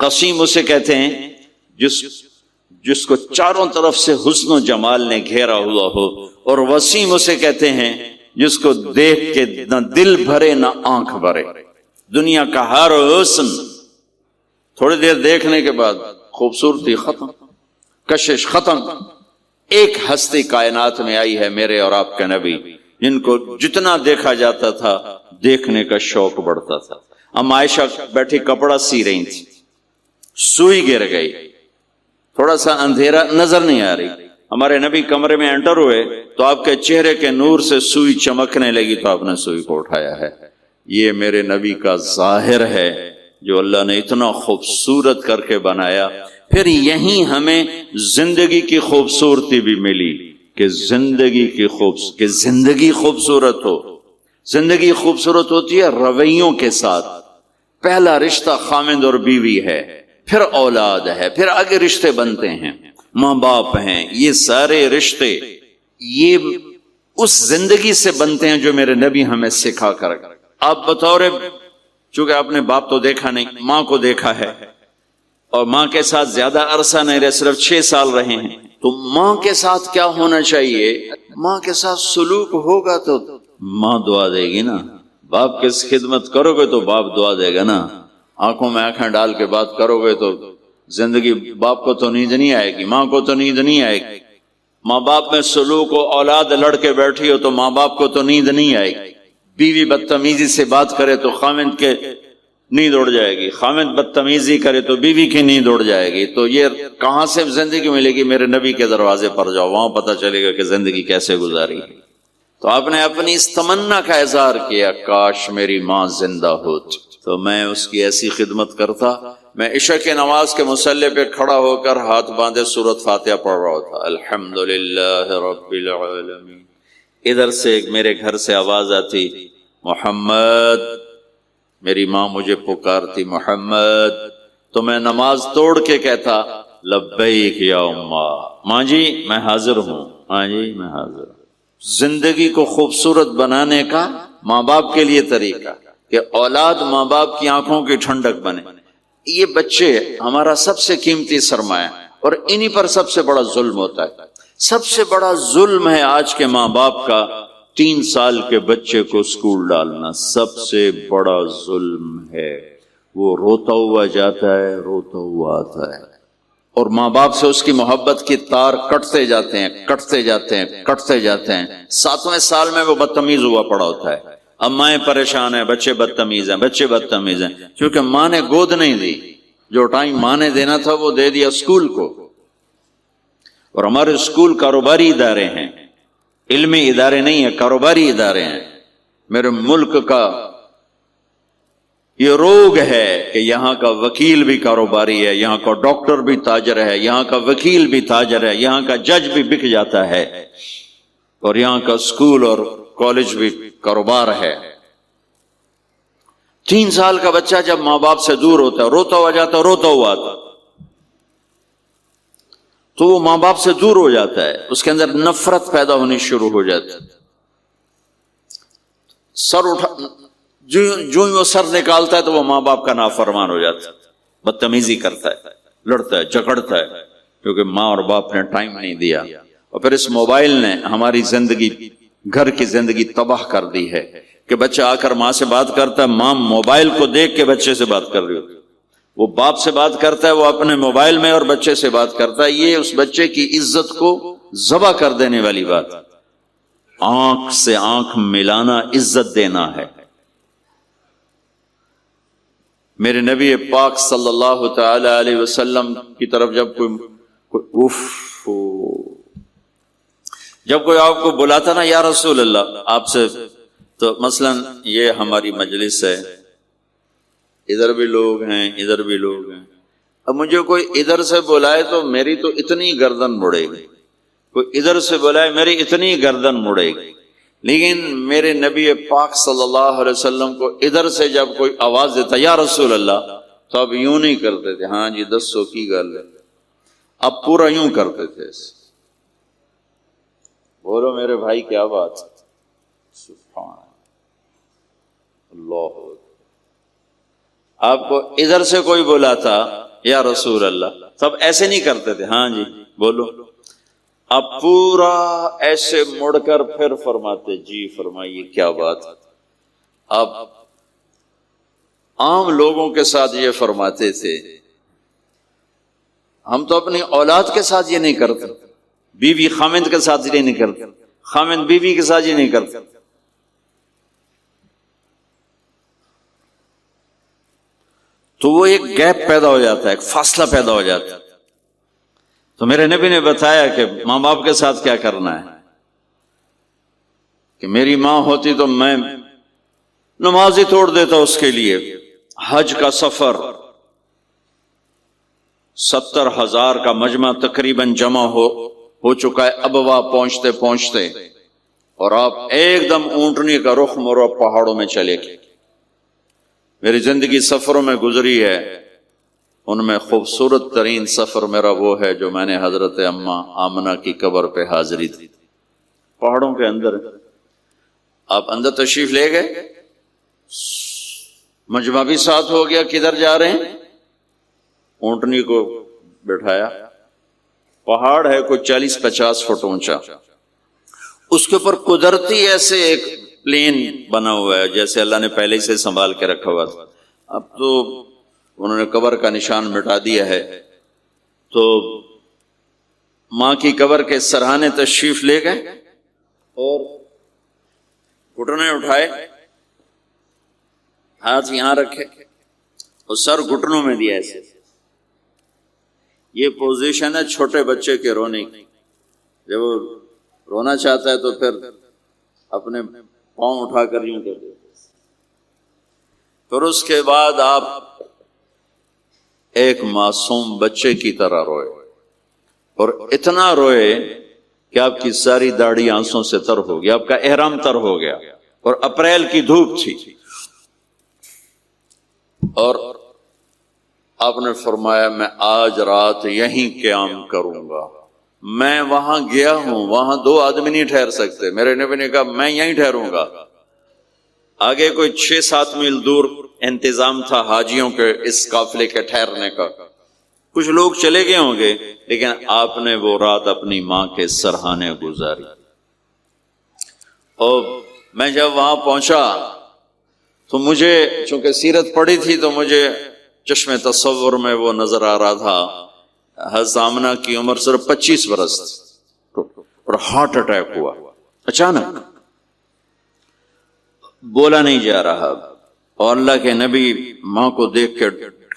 Speaker 1: قسیم اسے کہتے ہیں جس کو چاروں طرف سے حسن و جمال نے گھیرا ہوا ہو، اور وسیم اسے کہتے ہیں جس کو دیکھ کے نہ دل بھرے نہ آنکھ بھرے. دنیا کا ہر حسن تھوڑی دیر دیکھنے کے بعد خوبصورتی ختم، کشش ختم. ایک ہستی کائنات میں آئی ہے میرے اور آپ کے نبی، جن کو جتنا دیکھا جاتا تھا دیکھنے کا شوق بڑھتا تھا. ام عائشہ بیٹھی کپڑا سی رہی تھی, سوئی گر گئی, تھوڑا سا اندھیرا نظر نہیں آ رہی. ہمارے نبی کمرے میں انٹر ہوئے تو آپ کے چہرے کے نور سے سوئی چمکنے لگی تو آپ نے سوئی کو اٹھایا ہے. یہ میرے نبی کا ظاہر ہے جو اللہ نے اتنا خوبصورت کر کے بنایا. پھر یہیں ہمیں زندگی کی خوبصورتی بھی ملی کہ زندگی خوبصورت ہو. زندگی خوبصورت ہوتی ہے رویوں کے ساتھ. پہلا رشتہ خاوند اور بیوی ہے, پھر اولاد ہے, پھر آگے رشتے بنتے ہیں, ماں باپ ہیں. یہ سارے رشتے یہ اس زندگی سے بنتے ہیں جو میرے نبی ہمیں سکھا کر. آپ بطور, چونکہ آپ نے باپ تو دیکھا نہیں, ماں کو دیکھا ہے اور ماں کے ساتھ زیادہ عرصہ نہیں رہے, صرف 6 سال رہے ہیں, تو ماں کے ساتھ کیا ہونا چاہیے؟ ماں کے ساتھ سلوک ہوگا تو ماں دعا دے گی نا. باپ کی خدمت کرو گے تو باپ دعا دے گا نا. آنکھوں میں آنکھیں ڈال کے بات کرو گے تو زندگی, باپ کو تو نیند نہیں آئے گی, ماں کو تو نیند نہیں آئے گی. ماں باپ میں سلوک ہو, اولاد لڑ کے بیٹھی ہو تو ماں باپ کو تو نیند نہیں آئے گی. بیوی بدتمیزی سے بات کرے تو خاوند کے نیند اڑ جائے گی, خاوند بدتمیزی کرے تو بیوی کی نیند اڑ جائے گی. تو یہ کہاں سے زندگی ملے گی؟ میرے نبی کے دروازے پر جاؤ, وہاں پتہ چلے گا کہ زندگی کیسے گزاری. تو آپ نے اپنی اس تمنا کا اظہار کیا, کاش میری ماں زندہ ہوتی تو میں اس کی ایسی خدمت کرتا. میں عشاء کی نماز کے مصلی پہ کھڑا ہو کر ہاتھ باندھے سورۃ فاتحہ پڑھ رہا تھا, الحمدللہ رب العالمین. ادھر سے میرے گھر سے آواز آتی, محمد. میری ماں مجھے پکارتی, محمد. تو میں نماز توڑ کے کہتا, لبیک یا اماں, ماں جی میں حاضر ہوں, ماں جی میں حاضر ہوں. زندگی کو خوبصورت بنانے کا ماں باپ کے لیے طریقہ کہ اولاد ماں باپ کی آنکھوں کی ٹھنڈک بنے. یہ بچے ہمارا سب سے قیمتی سرمایہ, اور انہی پر سب سے بڑا ظلم ہوتا ہے. سب سے بڑا ظلم ہے آج کے ماں باپ کا 3 سال کے بچے کو اسکول ڈالنا. سب سے بڑا ظلم ہے. وہ روتا ہوا جاتا ہے, روتا ہوا آتا ہے, اور ماں باپ سے اس کی محبت کی تار کٹتے جاتے ہیں, کٹتے جاتے ہیں, کٹتے جاتے ہیں. 7ویں سال میں وہ بدتمیز ہوا پڑا ہوتا ہے. اب مائیں پریشان ہیں, بچے بدتمیز ہیں, بچے بدتمیز ہیں, کیونکہ ماں نے گود نہیں دی. جو ٹائم ماں نے دینا تھا وہ دے دیا اسکول کو. اور ہمارے اسکول کاروباری ادارے ہیں, علمی ادارے نہیں ہیں, کاروباری ادارے ہیں. میرے ملک کا یہ روگ ہے کہ یہاں کا وکیل بھی کاروباری ہے, یہاں کا ڈاکٹر بھی تاجر ہے, یہاں کا وکیل بھی تاجر ہے, یہاں کا جج بھی بک جاتا ہے, اور یہاں کا اسکول اور کالج بھی کاروبار ہے. 3 سال کا بچہ جب ماں باپ سے دور ہوتا ہے, روتا ہوا جاتا ہے, روتا ہوا آتا, تو وہ ماں باپ سے دور ہو جاتا ہے, اس کے اندر نفرت پیدا ہونی شروع ہو جاتی ہے. سر اٹھا, جو وہ سر نکالتا ہے تو وہ ماں باپ کا نافرمان ہو جاتا ہے, بدتمیزی کرتا ہے, لڑتا ہے, جھگڑتا ہے, کیونکہ ماں اور باپ نے ٹائم نہیں دیا. اور پھر اس موبائل نے ہماری زندگی, گھر کی زندگی تباہ کر دی ہے کہ بچہ آ کر ماں سے بات کرتا ہے, ماں موبائل کو دیکھ کے بچے سے بات کر رہی ہوتی ہے. وہ باپ سے بات کرتا ہے, وہ اپنے موبائل میں, اور بچے سے بات کرتا ہے. یہ اس بچے کی عزت کو ذبح کر دینے والی بات. آنکھ سے آنکھ ملانا عزت دینا ہے. میرے نبی پاک صلی اللہ تعالی علیہ وسلم کی طرف جب کوئی آپ کو بلاتا نا, یا رسول اللہ آپ سے, تو مثلا یہ ہماری مجلس ہے, ادھر بھی لوگ ہیں, ادھر بھی لوگ ہیں. اب مجھے کوئی ادھر سے بلائے تو میری تو اتنی گردن مڑے گی, کوئی ادھر سے بلائے میری اتنی گردن مڑے گی. لیکن میرے نبی پاک صلی اللہ علیہ وسلم کو ادھر سے جب کوئی آواز دیتا, یا رسول اللہ, تو اب یوں نہیں کرتے تھے, ہاں جی دسو کی گل ہے, اب پورا یوں کرتے تھے. بولو میرے بھائی کیا بات, سبحان اللہ. آپ کو ادھر سے کوئی بلاتا یا رسول اللہ, تب ایسے نہیں کرتے تھے, ہاں جی بولو. اب پورا ایسے مڑ کر پھر فرماتے, جی فرمائیے کیا بات. اب عام لوگوں کے ساتھ یہ فرماتے تھے, ہم تو اپنی اولاد کے ساتھ یہ نہیں کرتے, بیوی خاوند کے ساتھ یہ نہیں کرتے. خامد بیوی کے ساتھ ہی نہیں کرتا. تو وہ ایک گیپ پیدا ہو جاتا ہے، ایک فاصلہ پیدا ہو جاتا ہے. تو میرے نبی نے بتایا کہ ماں باپ کے ساتھ کیا کرنا ہے. کہ میری ماں ہوتی تو میں نماز ہی توڑ دیتا اس کے لیے. حج کا سفر 70,000 کا مجمع تقریباً جمع ہو چکا ہے ابوا پہنچتے پہنچتے، اور آپ ایک دم اونٹنی کا رخ موڑو پہاڑوں میں چلے گئے. میری زندگی سفروں میں گزری ہے، ان میں خوبصورت ترین سفر میرا وہ ہے جو میں نے حضرت اماں آمنہ کی قبر پہ حاضری دی. پہاڑوں کے اندر آپ اندر تشریف لے گئے، مجمع بھی ساتھ ہو گیا. کدھر جا رہے ہیں؟ اونٹنی کو بٹھایا. پہاڑ ہے کوئی 40-50 فٹ اونچا، اس کے اوپر قدرتی ایسے ایک پلین بنا ہوا ہے جیسے اللہ نے پہلے سے سنبھال کے رکھا ہوا تھا. اب تو انہوں نے قبر کا نشان مٹا دیا ہے. تو ماں کی قبر کے سرہانے تشریف لے گئے اور گھٹنے اٹھائے، ہاتھ یہاں رکھے اور سر گھٹنوں میں دیا ایسے. یہ پوزیشن ہے چھوٹے بچے کے رونے کی. جب وہ رونا چاہتا ہے تو پھر اپنے پاؤں اٹھا کر یوں کر دیتے. پھر اس کے بعد آپ ایک معصوم بچے کی طرح روئے، اور اتنا روئے کہ آپ کی ساری داڑھی آنسوں سے تر ہو گیا، آپ کا احرام تر ہو گیا، اور اپریل کی دھوپ تھی. اور آپ نے فرمایا میں آج رات یہیں قیام کروں گا. میں وہاں گیا ہوں، وہاں 2 آدمی نہیں ٹھہر سکتے. میرے نبی نے کہا میں یہیں ٹھہروں گا. آگے کوئی 6-7 میل دور انتظام تھا حاجیوں کے اس قافلے کے ٹھہرنے کا. کچھ لوگ چلے گئے ہوں گے، لیکن آپ نے وہ رات اپنی ماں کے سرہانے گزاری. اور میں جب وہاں پہنچا تو مجھے چونکہ سیرت پڑھی تھی تو مجھے چشم تصور میں وہ نظر آ رہا تھا. حضرت آمنہ کی عمر صرف 25 برس اور ہارٹ اٹیک ہوا اچانک. بولا نہیں جا رہا، اور اللہ کے نبی ماں کو دیکھ کے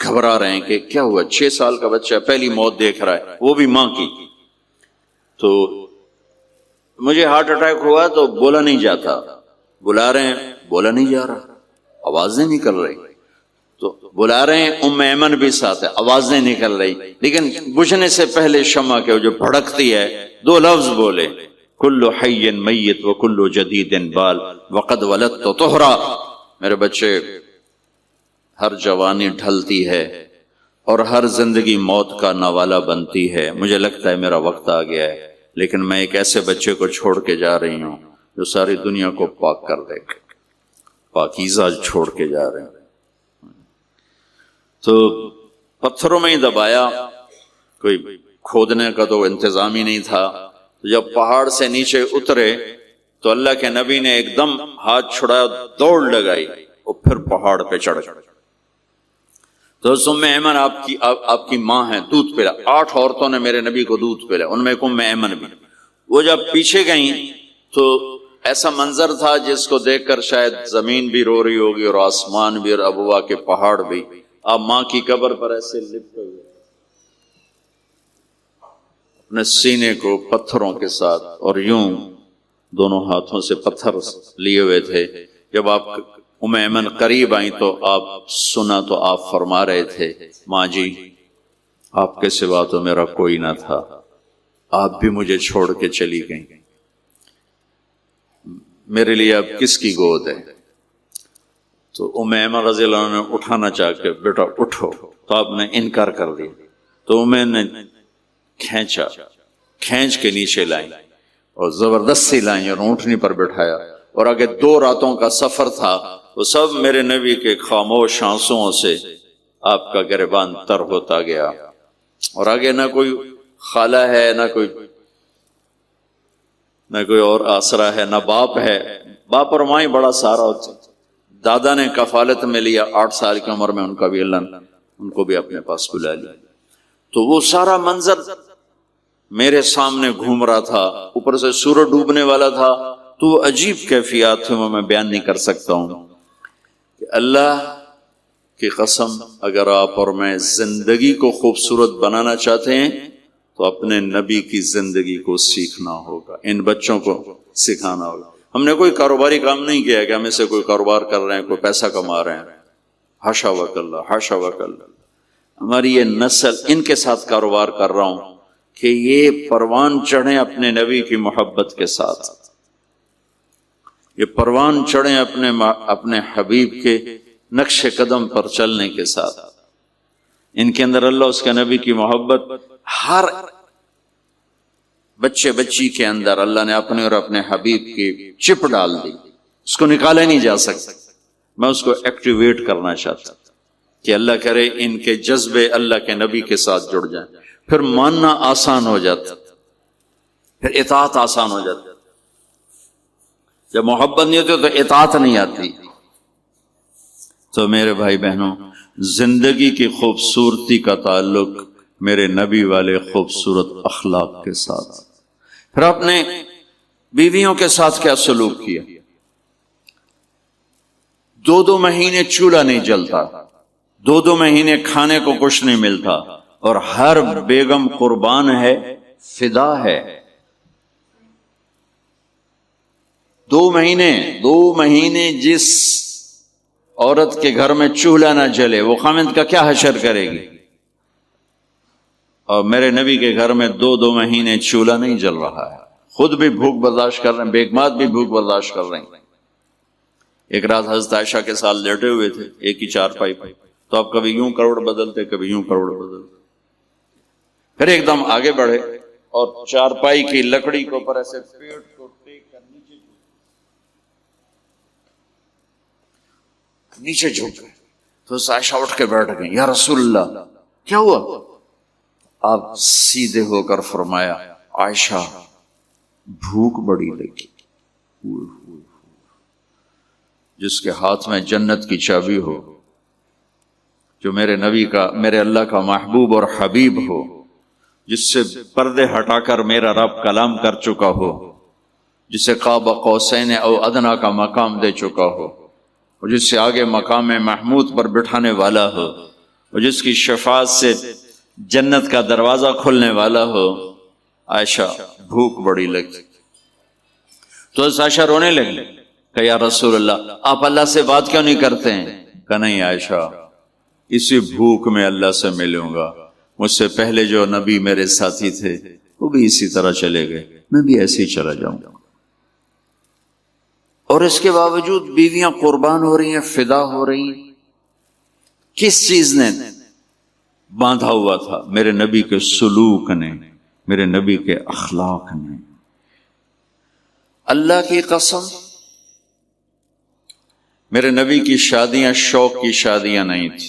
Speaker 1: گھبرا رہے ہیں کہ کیا ہوا. 6 سال کا بچہ پہلی موت دیکھ رہا ہے، وہ بھی ماں کی. تو مجھے ہارٹ اٹیک ہوا تو بولا نہیں جاتا. بلا رہے ہیں، بولا نہیں جا رہا، آوازیں نکل رہی. تو بلا رہے ہیں، ام ایمن بھی ساتھ ہے، آوازیں نکل رہی. لیکن بجھنے سے پہلے شمع کے جو بھڑکتی ہے 2 لفظ بولے، کل حی میت و کل جدید بال وقد ولدت طہرا. میرے بچے، ہر جوانی ڈھلتی ہے اور ہر زندگی موت کا نوالا بنتی ہے. مجھے لگتا ہے میرا وقت آ گیا ہے، لیکن میں ایک ایسے بچے کو چھوڑ کے جا رہی ہوں جو ساری دنیا کو پاک کر دے گا. پاکیزہ چھوڑ کے جا رہے ہیں. تو پتھروں میں ہی دبایا، کوئی کھودنے کا تو انتظام ہی نہیں تھا. جب پہاڑ سے نیچے اترے تو اللہ کے نبی نے ایک دم ہاتھ چھڑایا، دوڑ لگائی اور پھر پہاڑ پہ چڑھ گئے. تو ام ایمن آپ کی ماں ہے، دودھ پلا. 8 عورتوں نے میرے نبی کو دودھ پلا، ان میں ایک ام ایمن بھی. وہ جب پیچھے گئیں تو ایسا منظر تھا جس کو دیکھ کر شاید زمین بھی رو رہی ہوگی اور آسمان بھی اور ابوا کے پہاڑ بھی. آپ ماں کی قبر پر ایسے لپٹے ہوئے اپنے سینے کو پتھروں کے ساتھ اور یوں دونوں ہاتھوں سے پتھر لیے ہوئے تھے. جب آپ ام ایمن قریب آئیں تو آپ سنا تو آپ فرما رہے تھے، ماں جی آپ کے سوا تو میرا کوئی نہ تھا، آپ بھی مجھے چھوڑ کے چلی گئیں، میرے لیے اب کس کی گود ہے. تو ام ایمن رضی اللہ عنہ نے اٹھانا چاہ کے، بیٹا اٹھو، تو آپ نے انکار کر دیا. تو میں نے کھینچ کے نیچے لائیں اور زبردستی لائیں اور اونٹنی پر بٹھایا. اور آگے 2 راتوں کا سفر تھا، وہ سب میرے نبی کے خاموش آنسوؤں سے آپ کا گریبان تر ہوتا گیا. اور آگے نہ کوئی خالہ ہے، نہ کوئی اور آسرا ہے، نہ باپ ہے. باپ اور ماں ہی بڑا سہارا ہوتا. دادا نے کفالت میں لیا 8 سال کی عمر میں، ان کا بھی اللہ نے ان کو بھی اپنے پاس بلا لیا. تو وہ سارا منظر میرے سامنے گھوم رہا تھا، اوپر سے سورج ڈوبنے والا تھا، تو عجیب کیفیات تھے وہ میں بیان نہیں کر سکتا ہوں کہ اللہ کی قسم اگر آپ اور میں زندگی کو خوبصورت بنانا چاہتے ہیں تو اپنے نبی کی زندگی کو سیکھنا ہوگا، ان بچوں کو سکھانا ہوگا۔ ہم نے کوئی کاروباری کام نہیں کیا کہ ہم اسے کوئی کاروبار کر رہے ہیں، کوئی پیسہ کما رہے ہیں، حاشا وکلا حاشا وکلا۔ ہماری یہ نسل ان کے ساتھ کاروبار کر رہا ہوں کہ یہ پروان چڑھیں اپنے نبی کی محبت کے ساتھ، یہ پروان چڑھیں اپنے حبیب کے نقش قدم پر چلنے کے ساتھ۔ ان کے اندر اللہ اس کے نبی کی محبت ہر بچے بچی کے اندر اللہ نے اپنے اور اپنے حبیب کی چپ ڈال دی، اس کو نکالا نہیں جا سکتا۔ میں اس کو ایکٹیویٹ کرنا چاہتا کہ اللہ کرے ان کے جذبے اللہ کے نبی کے ساتھ جڑ جائیں، پھر ماننا آسان ہو جاتا، پھر اطاعت آسان ہو جاتا۔ جب محبت نہیں ہوتی تو اطاعت نہیں آتی۔ تو میرے بھائی بہنوں، زندگی کی خوبصورتی کا تعلق میرے نبی والے خوبصورت اخلاق کے ساتھ۔ پھر اپنے بیویوں کے ساتھ کیا سلوک کیا؟ 2 مہینے چولہا نہیں جلتا، 2 مہینے کھانے کو کچھ نہیں ملتا، اور ہر بیگم قربان ہے، فدا ہے۔ 2 مہینے جس عورت کے گھر میں چولہا نہ جلے وہ خامند کا کیا حشر کرے گی؟ اور میرے نبی کے گھر میں 2 مہینے چولہا نہیں جل رہا ہے، خود بھی بھوک برداشت کر رہے ہیں، بیگمات بھی بھوک برداشت کر رہے ہیں۔ ایک رات حضرت عائشہ کے ساتھ لیٹے ہوئے تھے ایک ہی چارپائی پہ، تو آپ کبھی یوں کروڑ بدلتے کبھی یوں کروڑ بدلتے، پھر ایک دم آگے بڑھے اور چارپائی کی لکڑی کو پر ایسے پیٹ کو ٹیک کر نیچے جھک گئے۔ تو عائشہ اٹھ کے بیٹھ گئے، یا رسول اللہ کیا ہوا؟ آپ سیدھے ہو کر فرمایا، عائشہ بھوک بڑی لگی۔ جس کے ہاتھ میں جنت کی چابی ہو، جو میرے نبی کا، میرے اللہ کا محبوب اور حبیب ہو، جس سے پردے ہٹا کر میرا رب کلام کر چکا ہو، جسے قاب قوسین او ادنیٰ کا مقام دے چکا ہو، اور جس سے آگے مقام محمود پر بٹھانے والا ہو، اور جس کی شفاعت سے جنت کا دروازہ کھلنے والا ہو، عائشہ بھوک بڑی لگی۔ تو عائشہ رونے لگی کہ یا رسول اللہ آپ اللہ سے بات کیوں نہیں کرتے ہیں؟ کہ نہیں عائشہ، اسی بھوک میں اللہ سے ملوں گا، مجھ سے پہلے جو نبی میرے ساتھی تھے وہ بھی اسی طرح چلے گئے، میں بھی ایسے ہی چلا جاؤں گا۔ اور اس کے باوجود بیویاں قربان ہو رہی ہیں، فدا ہو رہی ہیں۔ کس چیز نے باندھا ہوا تھا؟ میرے نبی کے سلوک نے، میرے نبی کے اخلاق نے۔ اللہ کی قسم میرے نبی کی شادیاں شوق کی شادیاں نہیں تھی۔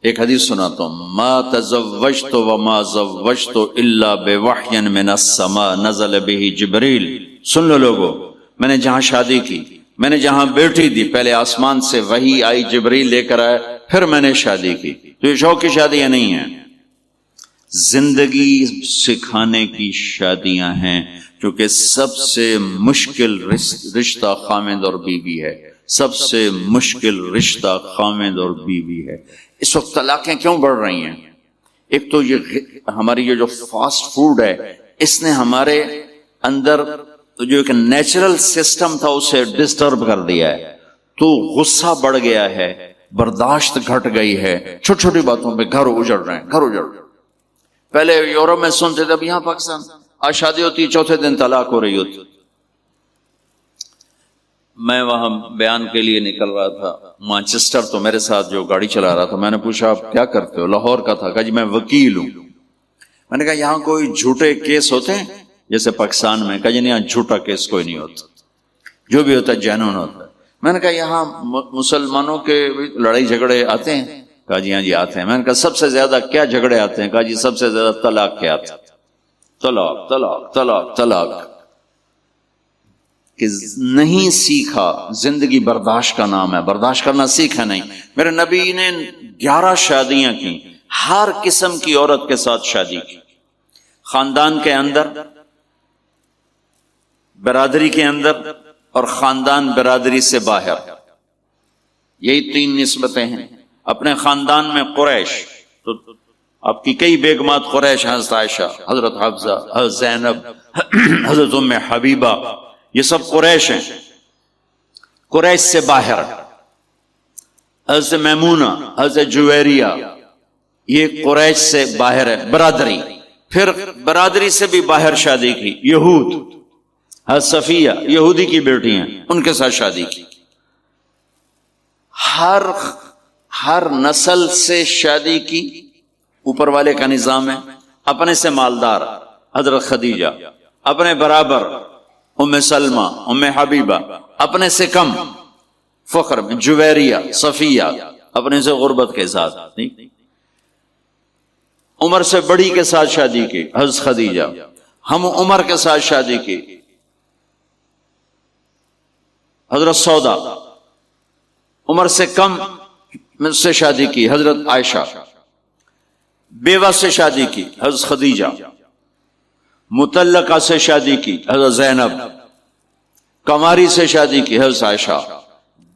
Speaker 1: ایک حدیث سناتا ہوں، ما تزوجت وما زوجت الا بوحی من السماء نزل به جبریل۔ سن لو لوگو، میں نے جہاں شادی کی، میں نے جہاں بیٹی دی، پہلے آسمان سے وحی آئی، جبریل لے کر آئے، پھر میں نے شادی کی۔ تو یہ شوق کی شادیاں نہیں ہیں، زندگی سکھانے کی شادیاں ہیں، کیونکہ سب سے مشکل رشتہ خامند اور بیوی ہے، سب سے مشکل رشتہ خامند اور بیوی ہے۔ اس وقت طلاقیں کیوں بڑھ رہی ہیں؟ ایک تو یہ ہماری یہ جو فاسٹ فوڈ ہے، اس نے ہمارے اندر جو ایک نیچرل سسٹم تھا اسے ڈسٹرب کر دیا ہے، تو غصہ بڑھ گیا ہے، برداشت گھٹ گئی ہے، چھوٹی چھوٹی باتوں پہ گھر اجڑ رہے ہیں، گھر اجڑ رہے ہیں۔ پہلے یورپ میں سنتے تھے، اب یہاں پاکستان آج شادی ہوتی 4تھے دن طلاق ہو رہی ہوتی۔ میں وہاں بیان کے لیے نکل رہا تھا مانچسٹر، تو میرے ساتھ جو گاڑی چلا رہا تھا، میں نے پوچھا آپ کیا کرتے ہو؟ لاہور کا تھا، کہا جی میں وکیل ہوں۔ میں نے کہا یہاں کوئی جھوٹے کیس ہوتے ہیں جیسے پاکستان میں؟ کہا جی نہیں، یہاں جھوٹا کیس کوئی نہیں ہوتا، جو بھی ہوتا ہے جینون ہوتا ہے۔ میں نے کہا یہاں مسلمانوں کے لڑائی جھگڑے آتے ہیں؟ کہا جی ہاں جی آتے ہیں۔ میں نے کہا سب سے زیادہ کیا جھگڑے آتے ہیں؟ کہا جی سب سے زیادہ طلاق کے آتے ہیں، طلاق طلاق طلاق طلاق۔ کہ نہیں سیکھا، زندگی برداشت کا نام ہے، برداشت کرنا سیکھا نہیں۔ میرے نبی نے 11 شادیاں کی، ہر قسم کی عورت کے ساتھ شادی کی، خاندان کے اندر، برادری کے اندر اور خاندان برادری سے باہر، یہی تین نسبتیں ہیں۔ اپنے خاندان میں قریش، تو آپ کی کئی بیگمات قریش، حضرت عائشہ، حضرت حفصہ، حضرت زینب، حضرت ام حبیبہ، یہ سب قریش ہیں۔ قریش سے باہر حضرت میمونہ، حضرت جویریہ، یہ قریش سے باہر ہے برادری۔ پھر برادری سے بھی باہر شادی کی یہود، حضرت صفیہ یہودی کی بیٹی ہیں، ان کے ساتھ شادی کی۔ ہر نسل سے شادی کی، اوپر والے کا نظام ہے۔ اپنے سے مالدار حضرت خدیجہ، اپنے برابر ام سلمہ، ام حبیبہ، اپنے سے کم فخر میں جویریہ، صفیہ، اپنے سے غربت کے ساتھ۔ عمر سے بڑی کے ساتھ شادی کی حضرت خدیجہ، ہم عمر کے ساتھ شادی کی حضرت سودا، عمر سے کم سے شادی کی حضرت عائشہ، بیوہ سے شادی کی حضرت خدیجہ، مطلقہ سے شادی کی حضرت زینب، کماری سے شادی کی حضرت عائشہ۔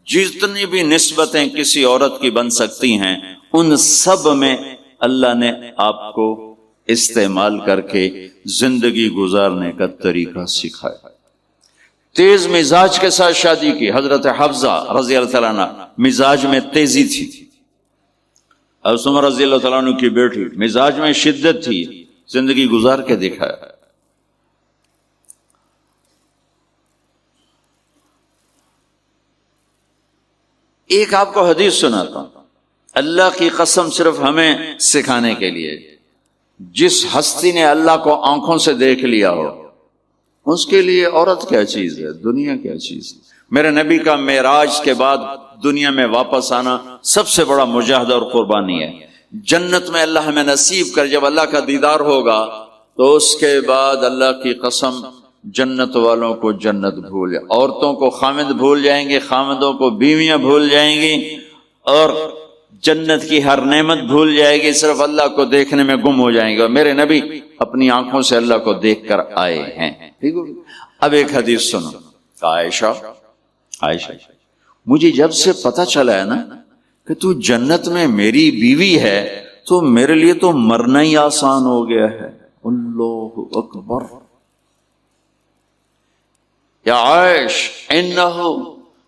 Speaker 1: جتنی بھی نسبتیں کسی عورت کی بن سکتی ہیں، ان سب میں اللہ نے آپ کو استعمال کر کے زندگی گزارنے کا طریقہ سکھایا۔ تیز مزاج کے ساتھ شادی کی حضرت حفصہ رضی اللہ تعالیٰ عنہ، مزاج میں تیزی تھی۔ حضرت عمر رضی اللہ تعالیٰ عنہ کی بیٹی، مزاج میں شدت تھی، زندگی گزار کے دکھایا۔ ایک آپ کو حدیث سناتا ہوں، اللہ کی قسم صرف ہمیں سکھانے کے لیے۔ جس ہستی نے اللہ کو آنکھوں سے دیکھ لیا ہو، اس کے لیے عورت کیا چیز ہے، دنیا کیا چیز ہے۔ میرے نبی کا معراج کے بعد دنیا میں واپس آنا سب سے بڑا مجاہدہ اور قربانی ہے۔ جنت میں اللہ ہمیں نصیب کر، جب اللہ کا دیدار ہوگا تو اس کے بعد اللہ کی قسم جنت والوں کو جنت بھول جائے، عورتوں کو خامد بھول جائیں گے، خامدوں کو بیویاں بھول جائیں گی، اور جنت کی ہر نعمت بھول جائے گی، صرف اللہ کو دیکھنے میں گم ہو جائیں گے۔ اور میرے نبی اپنی آنکھوں سے اللہ کو دیکھ کر آئے ہیں۔ ٹھیک ہو؟ اب ایک حدیث سنو، عائشہ مجھے جب سے پتہ چلا ہے نا کہ تو جنت میں میری بیوی ہے، تو میرے لیے تو مرنا ہی آسان ہو گیا ہے۔ اللہ اکبر۔ یا عائش انہ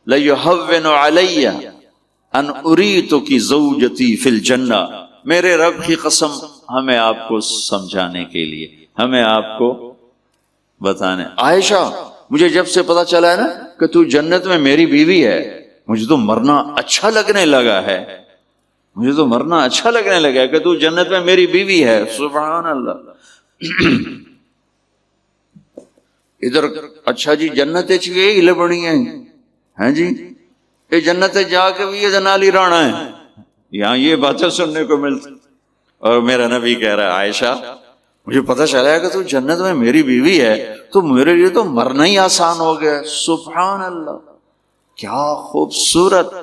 Speaker 1: لیہون علی ان اریتک زوجتی فی الجنہ۔ میرے رب کی قسم، ہمیں آپ کو سمجھانے کے لیے، ہمیں آپ کو بتانے، عائشہ مجھے جب سے پتا چلا ہے نا کہ تو جنت میں میری بیوی ہے، مجھے تو مرنا اچھا لگنے لگا ہے، مجھے تو مرنا اچھا لگنے لگا ہے کہ تو جنت میں میری بیوی ہے۔ سبحان اللہ۔ ادھر اچھا جی جنت یہ لبنی ہیں جی، یہ جنت جا کے بھی یہ نالی رانا ہے، یہاں یہ باتیں سننے کو ملتی۔ اور میرا نبی کہہ رہا ہے عائشہ مجھے پتہ چلا ہے کہ تو جنت میں میری بیوی ہے، تو میرے لیے تو مرنا ہی آسان ہو گیا۔ سبحان اللہ، کیا خوبصورت،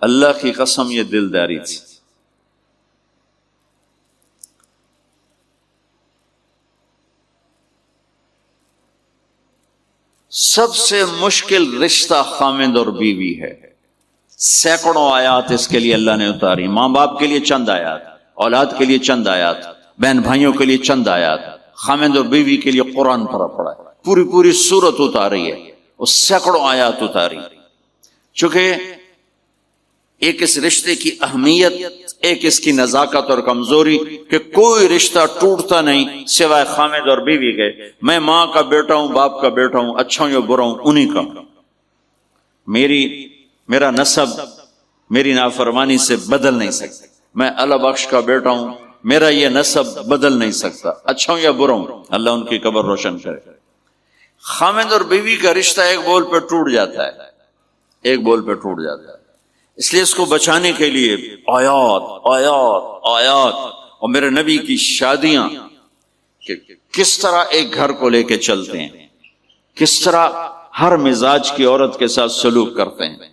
Speaker 1: اللہ کی قسم یہ دلداری تھی۔ سب سے مشکل رشتہ خامد اور بیوی ہے۔ سینکڑوں آیات اس کے لیے اللہ نے اتاری، ماں باپ کے لیے چند آیات، اولاد کے لیے چند آیات، بہن بھائیوں کے لیے چند آیات، خامد اور بیوی کے لیے قرآن پڑھا ہے، پوری سورت اتاری ہے، اور سینکڑوں آیات اتاری۔ چونکہ ایک اس رشتے کی اہمیت، ایک اس کی نزاکت اور کمزوری کہ کوئی رشتہ ٹوٹتا نہیں سوائے خامد اور بیوی کے۔ میں ماں کا بیٹا ہوں، باپ کا بیٹا ہوں، اچھا ہوں یا برا ہوں، انہی کا۔ میرا نسب میری نافرمانی سے بدل نہیں سکتا۔ میں اللہ بخش کا بیٹا ہوں، میرا یہ نسب بدل نہیں سکتا، اچھا ہوں یا برا ہوں۔ اللہ ان کی قبر روشن کرے۔ خامد اور بیوی کا رشتہ ایک بول پہ ٹوٹ جاتا ہے، ایک بول پہ ٹوٹ جاتا ہے۔ اس لیے اس کو بچانے کے لیے آیات آیات آیات، اور میرے نبی کی شادیاں کہ کس طرح ایک گھر کو لے کے چلتے ہیں، کس طرح ہر مزاج کی عورت کے ساتھ سلوک کرتے ہیں۔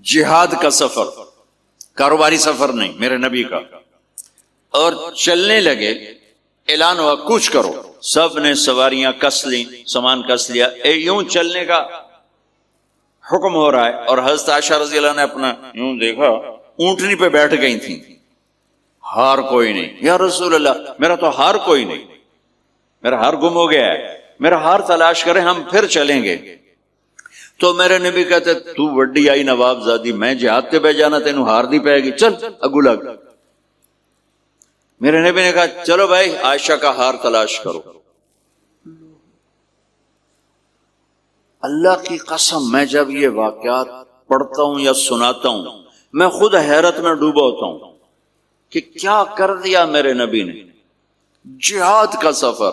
Speaker 1: جہاد کا سفر، کاروباری سفر نہیں، میرے نبی کا اور چلنے لگے، اعلان ہوا کوچ کرو، سب نے سواریاں کس لیں، سامان کس لیا، یوں چلنے کا حکم ہو رہا ہے۔ اور حضرت عائشہ رضی اللہ عنہ نے اپنا یوں دیکھا، اونٹنی پہ بیٹھ گئی تھیں، ہار کوئی نہیں۔ یا رسول اللہ میرا تو ہار کوئی نہیں، میرا ہار گم ہو گیا ہے، میرا ہار تلاش کریں، ہم پھر چلیں گے۔ تو میرے نبی کہتے تو وڈی آئی نواب زادی، میں جہاد تے بہ جانا تینوں ہار دی پائے گی، چل اگو لگ۔ میرے نبی نے کہا چلو بھائی عائشہ کا ہار تلاش کرو۔ اللہ کی قسم میں جب یہ واقعات پڑھتا ہوں یا سناتا ہوں میں خود حیرت میں ڈوبا ہوتا ہوں کہ کیا کر دیا میرے نبی نے۔ جہاد کا سفر،